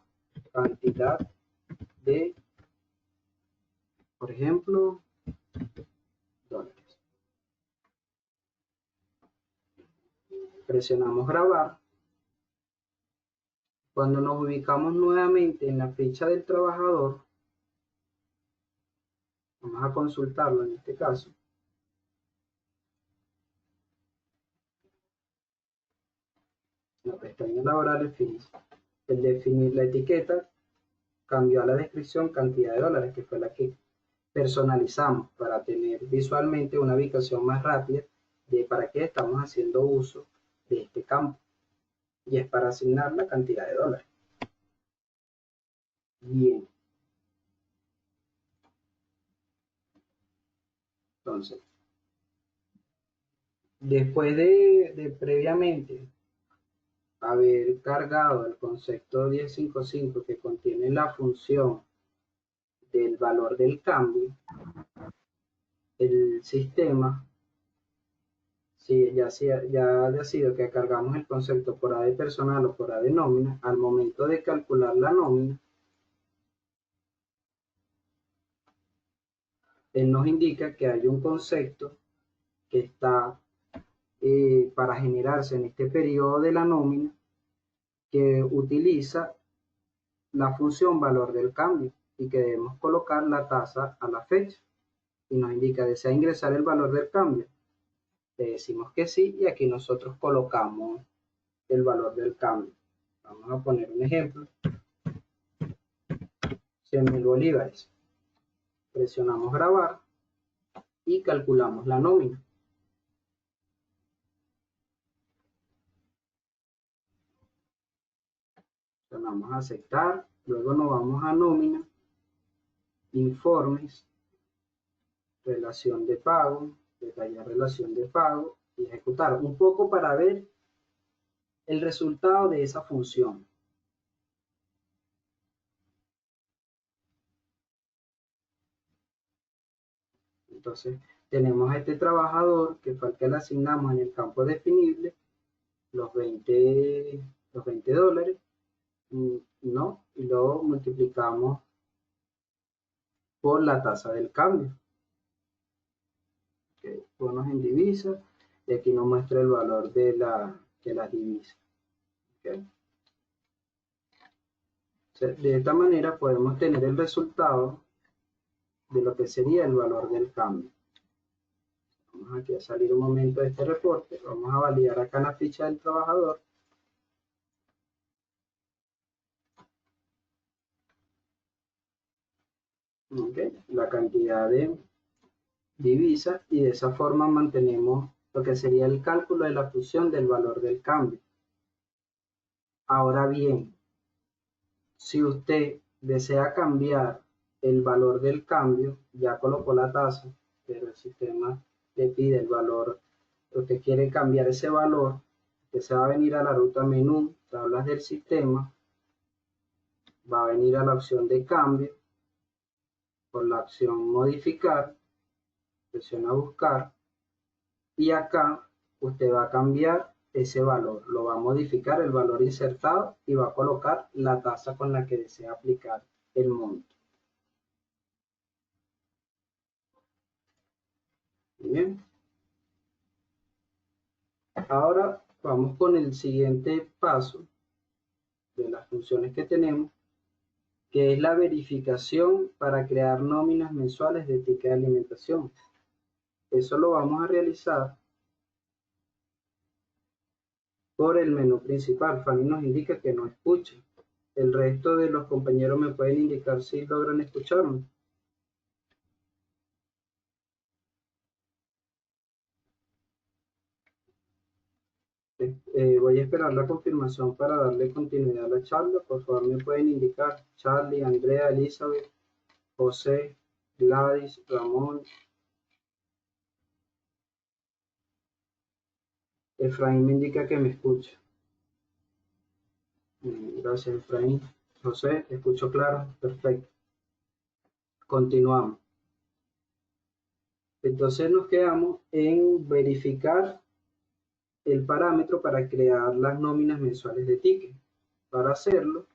cantidad de, por ejemplo, dólares. Presionamos grabar. Cuando nos ubicamos nuevamente en la ficha del trabajador, vamos a consultarlo en este caso. La pestaña laborales, fíjense. El definir la etiqueta cambió a la descripción cantidad de dólares, que fue la que personalizamos para tener visualmente una ubicación más rápida de para qué estamos haciendo uso de este campo. Y es para asignar la cantidad de dólares. Bien. Entonces, después de previamente haber cargado el concepto 10.5.5 que contiene la función del valor del cambio, el sistema, si ya haya sido que cargamos el concepto por A de personal o por A de nómina, al momento de calcular la nómina, él nos indica que hay un concepto que está para generarse en este periodo de la nómina que utiliza la función valor del cambio y que debemos colocar la tasa a la fecha. Y nos indica, ¿desea ingresar el valor del cambio? Le decimos que sí y aquí nosotros colocamos el valor del cambio. Vamos a poner un ejemplo. 100.000 bolívares. Presionamos grabar y calculamos la nómina. Vamos a aceptar, luego nos vamos a nómina, informes, relación de pago, detallar relación de pago y ejecutar un poco para ver el resultado de esa función. Entonces tenemos a este trabajador que fue al que le asignamos en el campo definible los 20 dólares, ¿no? Y luego multiplicamos por la tasa del cambio. Okay. Bonos en divisas y aquí nos muestra el valor de las divisas. Okay. De esta manera podemos tener el resultado de lo que sería el valor del cambio. Vamos aquí a salir un momento de este reporte, vamos a validar acá en la ficha del trabajador. Okay. La cantidad de divisas y de esa forma mantenemos lo que sería el cálculo de la fusión del valor del cambio. Ahora bien, si usted desea cambiar el valor del cambio, ya colocó la tasa, pero el sistema le pide el valor, usted quiere cambiar ese valor, usted se va a venir a la ruta menú, tablas del sistema, va a venir a la opción de cambio, por la opción modificar, presiona buscar, y acá usted va a cambiar ese valor, lo va a modificar el valor insertado y va a colocar la tasa con la que desea aplicar el monto. Bien. Ahora vamos con el siguiente paso de las funciones que tenemos, que es la verificación para crear nóminas mensuales de ticket de alimentación. Eso lo vamos a realizar por el menú principal. Fanny nos indica que no escucha. El resto de los compañeros me pueden indicar si logran escucharme. Voy a esperar la confirmación para darle continuidad a la charla. Por favor, me pueden indicar Charlie, Andrea, Elizabeth, José, Gladys, Ramón. Efraín me indica que me escucha. Gracias, Efraín. José, escucho claro. Perfecto. Continuamos. Entonces nos quedamos en verificar el parámetro para crear las nóminas mensuales de ticket. Para hacerlo,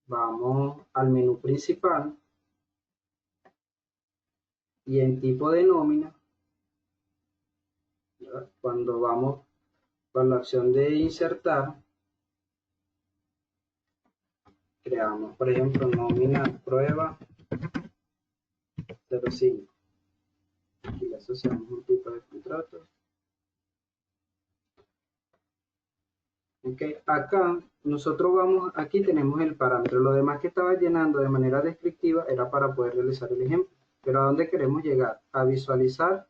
vamos al menú principal y en tipo de nómina, cuando vamos con la opción de insertar, creamos, por ejemplo, nómina prueba 05. Aquí le asociamos un tipo de contrato. Okay. Acá nosotros vamos, aquí tenemos el parámetro. Lo demás que estaba llenando de manera descriptiva era para poder realizar el ejemplo. Pero ¿a dónde queremos llegar? A visualizar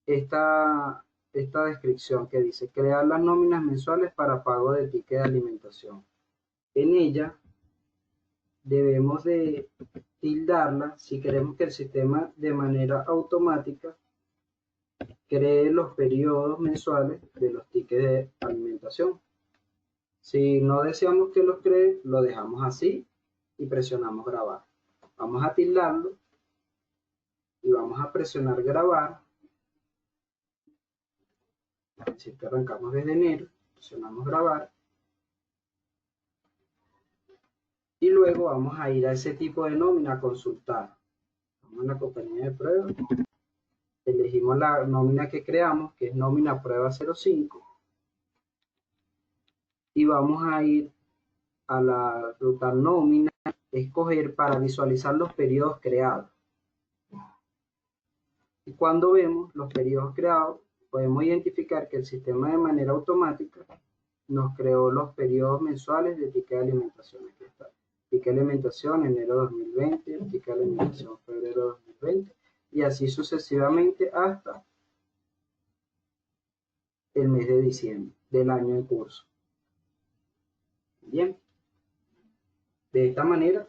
esta descripción que dice crear las nóminas mensuales para pago de ticket de alimentación. En ella debemos de tildarla si queremos que el sistema de manera automática cree los periodos mensuales de los tickets de alimentación. Si no deseamos que los cree, lo dejamos así y presionamos grabar. Vamos a tildarlo y vamos a presionar grabar. Así que arrancamos desde enero, presionamos grabar. Y luego vamos a ir a ese tipo de nómina a consultar. Vamos a la compañía de prueba, elegimos la nómina que creamos, que es nómina prueba 05, y vamos a ir a la ruta nómina, escoger para visualizar los periodos creados. Y cuando vemos los periodos creados, podemos identificar que el sistema de manera automática nos creó los periodos mensuales de ticket de alimentación. Aquí está. Ticket de alimentación enero 2020, ticket de alimentación febrero 2020, y así sucesivamente hasta el mes de diciembre del año en curso. Bien, de esta manera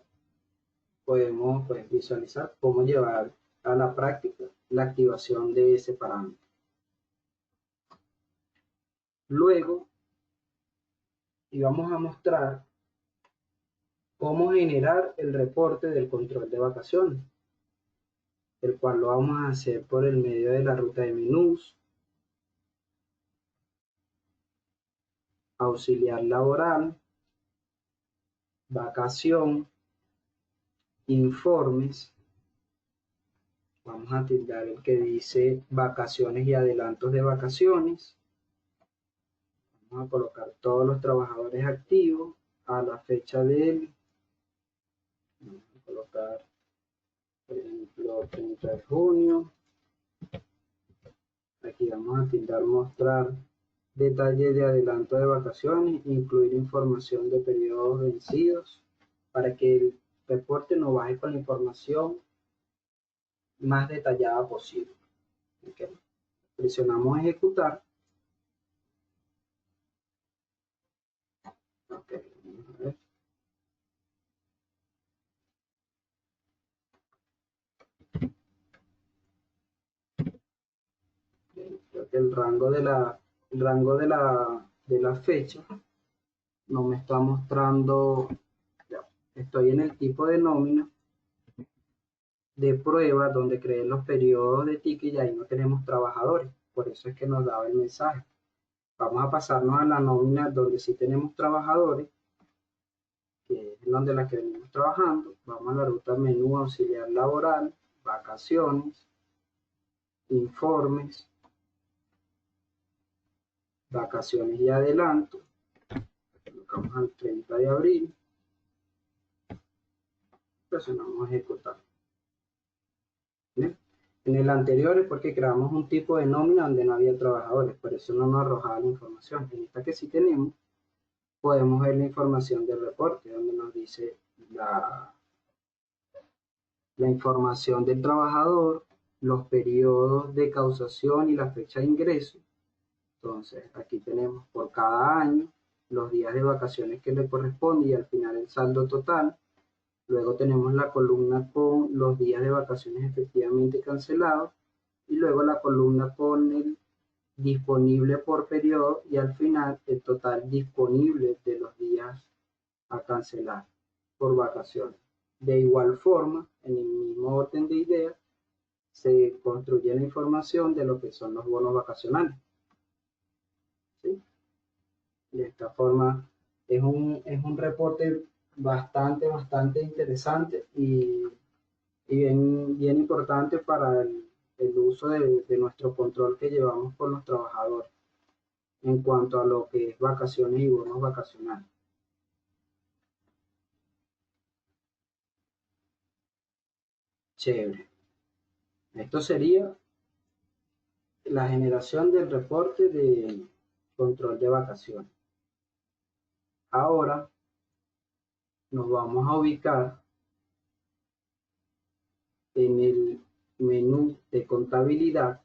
podemos visualizar cómo llevar a la práctica la activación de ese parámetro. Luego, vamos a mostrar cómo generar el reporte del control de vacaciones, el cual lo vamos a hacer por el medio de la ruta de menús, auxiliar laboral, vacación, informes. Vamos a tildar el que dice vacaciones y adelantos de vacaciones. Vamos a colocar todos los trabajadores activos a la fecha de él. Vamos a colocar, por ejemplo, 30 de junio. Aquí vamos a tildar mostrar detalles de adelanto de vacaciones, incluir información de periodos vencidos, para que el reporte nos baje con la información más detallada posible. Okay. Presionamos ejecutar. Okay. Vamos a ver. Creo que el rango de la fecha no me está mostrando. Ya, estoy en el tipo de nómina de prueba donde creé los periodos de ticket y ahí no tenemos trabajadores, por eso es que nos daba el mensaje. Vamos a pasarnos a la nómina donde sí tenemos trabajadores, que es donde la que venimos trabajando. Vamos a la ruta menú auxiliar laboral, vacaciones, informes, vacaciones y adelanto. Colocamos al 30 de abril. Presionamos ejecutar. ¿Bien? En el anterior es porque creamos un tipo de nómina donde no había trabajadores, por eso no nos arrojaba la información. En esta que sí tenemos, podemos ver la información del reporte, donde nos dice la información del trabajador, los periodos de causación y la fecha de ingreso. Entonces, aquí tenemos por cada año los días de vacaciones que le corresponde y al final el saldo total. Luego tenemos la columna con los días de vacaciones efectivamente cancelados y luego la columna con el disponible por periodo y al final el total disponible de los días a cancelar por vacaciones. De igual forma, en el mismo orden de ideas, se construye la información de lo que son los bonos vacacionales. ¿Sí? De esta forma es un reporte bastante interesante y bien importante para el uso de nuestro control que llevamos con los trabajadores en cuanto a lo que es vacaciones y bonos vacacionales. Chévere. Esto sería la generación del reporte de control de vacaciones. Ahora nos vamos a ubicar en el menú de contabilidad,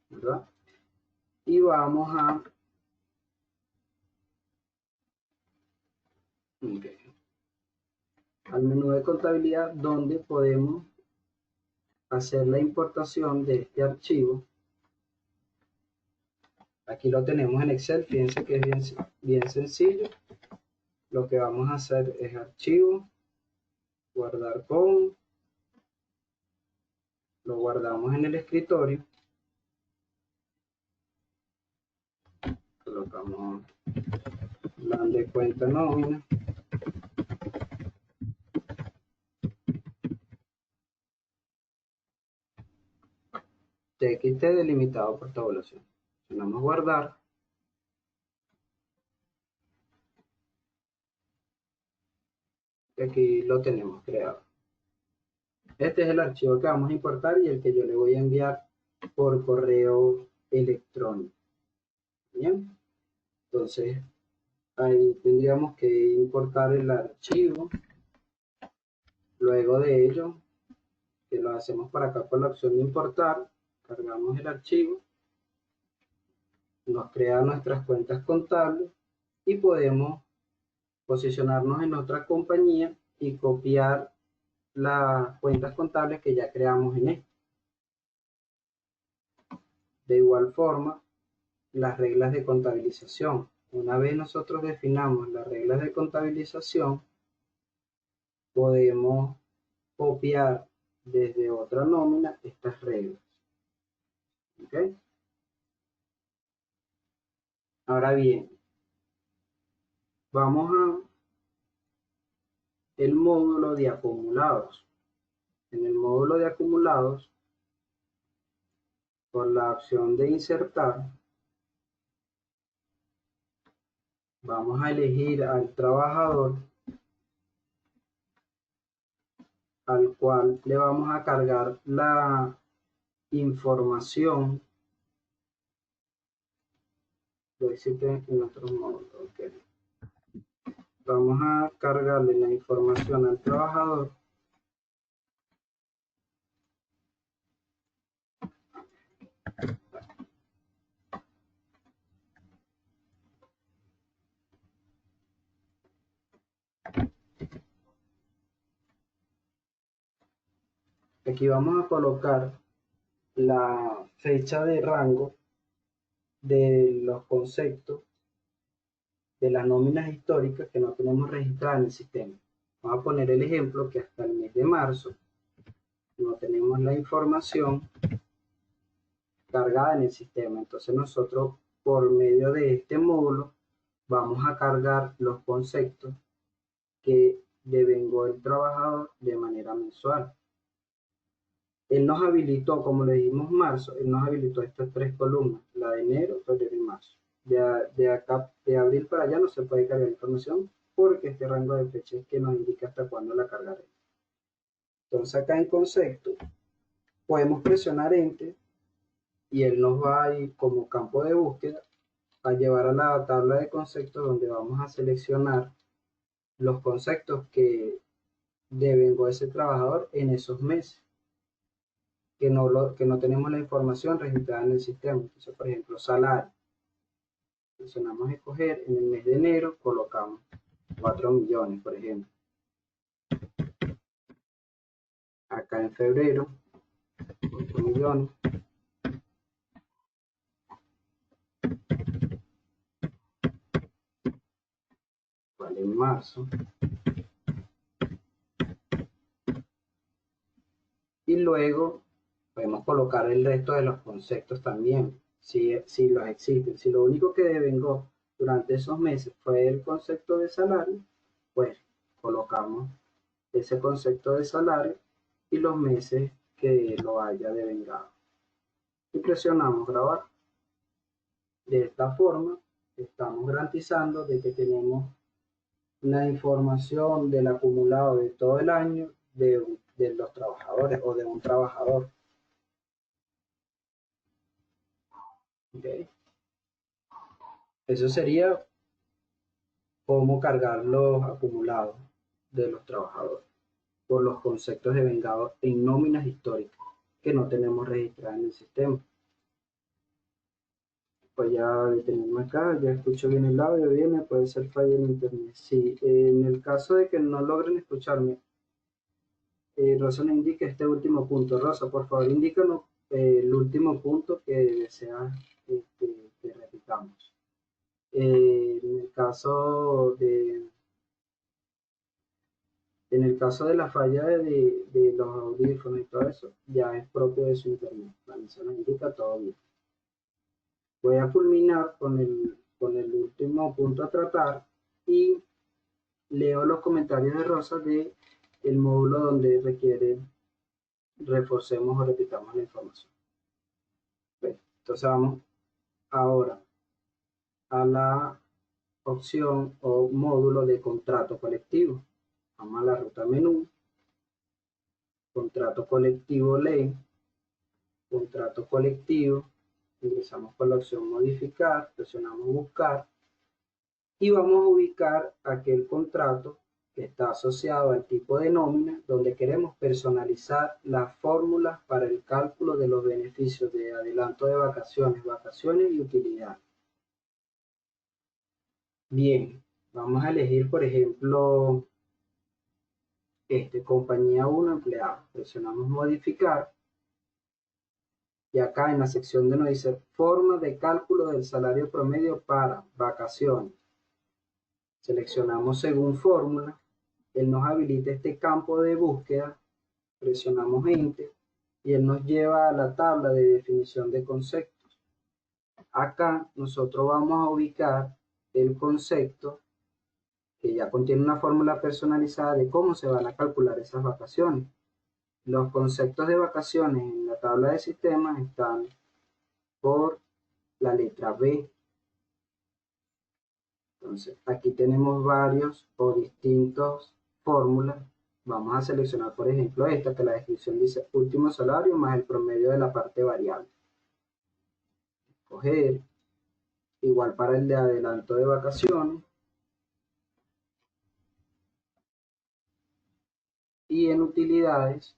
¿verdad? Y vamos a al menú de contabilidad donde podemos hacer la importación de este archivo. Aquí lo tenemos en Excel, fíjense que es bien sencillo. Lo que vamos a hacer es archivo, guardar con, lo guardamos en el escritorio, colocamos plan de cuenta nómina, txt delimitado por tabulación. Presionamos guardar. Y aquí lo tenemos creado. Este es el archivo que vamos a importar y el que yo le voy a enviar por correo electrónico. Bien, entonces ahí tendríamos que importar el archivo. Luego de ello, que lo hacemos para acá por la opción de importar, cargamos el archivo, nos crea nuestras cuentas contables y podemos posicionarnos en otra compañía y copiar las cuentas contables que ya creamos en esta. De igual forma, las reglas de contabilización. Una vez nosotros definamos las reglas de contabilización, podemos copiar desde otra nómina estas reglas. ¿Okay? Ahora bien, vamos a el módulo de acumulados. En el módulo de acumulados, por la opción de insertar, vamos a elegir al trabajador al cual le vamos a cargar la información. Lo existe en nuestros módulos. Okay. Vamos a cargarle la información al trabajador. Aquí vamos a colocar la fecha de rango de los conceptos de las nóminas históricas que no tenemos registradas en el sistema. Vamos a poner el ejemplo que hasta el mes de marzo no tenemos la información cargada en el sistema. Entonces nosotros, por medio de este módulo, vamos a cargar los conceptos que devengó el trabajador de manera mensual. Él nos habilitó, como le dijimos marzo, él nos habilitó estas tres columnas, la de enero, febrero y marzo. De acá, de abril para allá no se puede cargar información porque este rango de fecha es que nos indica hasta cuándo la cargaremos. Entonces acá en concepto podemos presionar Enter y él nos va a ir como campo de búsqueda a llevar a la tabla de conceptos donde vamos a seleccionar los conceptos que devengó ese trabajador en esos meses. Que no tenemos la información registrada en el sistema. Entonces, por ejemplo, salario. Presionamos escoger, en el mes de enero colocamos 4 millones, por ejemplo. Acá en febrero, 8 millones. Vale, en marzo. Y luego podemos colocar el resto de los conceptos también, si los existen. Si lo único que devengó durante esos meses fue el concepto de salario, pues colocamos ese concepto de salario y los meses que lo haya devengado. Y presionamos grabar. De esta forma estamos garantizando de que tenemos una información del acumulado de todo el año de los trabajadores o de un trabajador. Okay. Eso sería cómo cargar los acumulados de los trabajadores por los conceptos devengados en nóminas históricas que no tenemos registradas en el sistema. Pues ya detenerme acá, ya escucho bien el audio, bien, puede ser fallo en internet. Sí, en el caso de que no logren escucharme, Rosa me indica este último punto. Rosa, por favor, indícanos el último punto que deseas que repitamos. En el caso de la falla de los audífonos y todo eso, ya es propio de su internet. Vale, se nos indica todo bien. Voy a culminar con el último punto a tratar y leo los comentarios de Rosa de el módulo donde requiere reforcemos o repitamos la información. Entonces vamos ahora a la opción o módulo de contrato colectivo. Vamos a la ruta menú, contrato colectivo ley, contrato colectivo, ingresamos por la opción modificar, presionamos buscar y vamos a ubicar aquel contrato que está asociado al tipo de nómina donde queremos personalizar las fórmulas para el cálculo de los beneficios de adelanto de vacaciones, y utilidad. Bien, vamos a elegir por ejemplo compañía 1 empleado, presionamos modificar y acá en la sección de nos dice forma de cálculo del salario promedio para vacaciones. Seleccionamos según fórmula, él nos habilita este campo de búsqueda, presionamos Enter y él nos lleva a la tabla de definición de conceptos. Acá nosotros vamos a ubicar el concepto que ya contiene una fórmula personalizada de cómo se van a calcular esas vacaciones. Los conceptos de vacaciones en la tabla de sistemas están por la letra B. Entonces, aquí tenemos varios o distintos fórmulas. Vamos a seleccionar, por ejemplo, esta que la descripción dice último salario más el promedio de la parte variable. Escoger, igual para el de adelanto de vacaciones. Y en utilidades,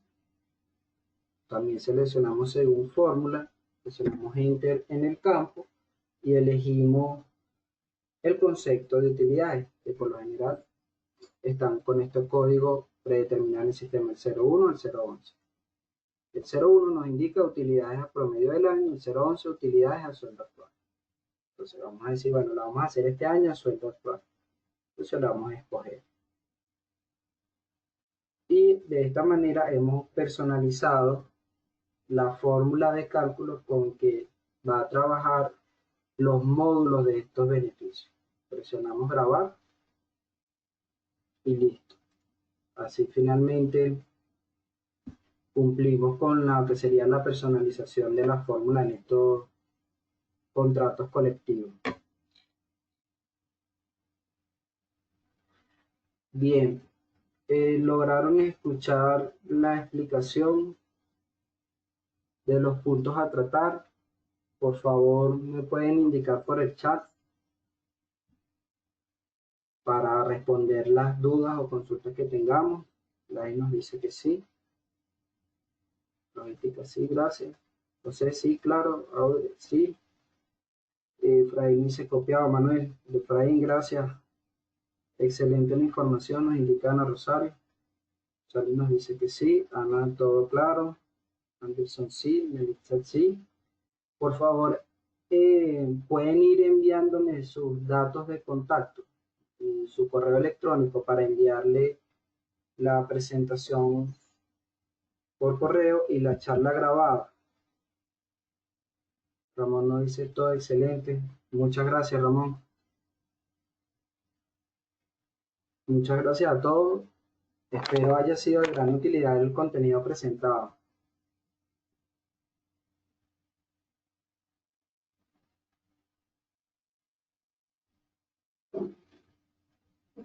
también seleccionamos según fórmula, presionamos Enter en el campo y elegimos el concepto de utilidades, que por lo general están con este código predeterminado en el sistema, el 01 al 011. El 01 nos indica utilidades a promedio del año, el 011 utilidades a sueldo actual. Entonces vamos a decir, bueno, lo vamos a hacer este año a sueldo actual. Entonces lo vamos a escoger. Y de esta manera hemos personalizado la fórmula de cálculo con que va a trabajar los módulos de estos beneficios. Presionamos grabar y listo. Así finalmente cumplimos con lo que sería la personalización de la fórmula en estos contratos colectivos. Bien, ¿lograron escuchar la explicación de los puntos a tratar? Por favor, me pueden indicar por el chat para responder las dudas o consultas que tengamos. Ahí nos dice que sí. Logística, sí, gracias. Entonces, sí, claro, sí. Efraín dice copiado, Manuel. Efraín, gracias. Excelente la información, nos indica Ana Rosario. Charly nos dice que sí. Ana, todo claro. Anderson, sí. Melissa, sí. Por favor, pueden ir enviándome sus datos de contacto y su correo electrónico para enviarle la presentación por correo y la charla grabada. Ramón nos dice todo excelente. Muchas gracias, Ramón. Muchas gracias a todos. Espero haya sido de gran utilidad el contenido presentado.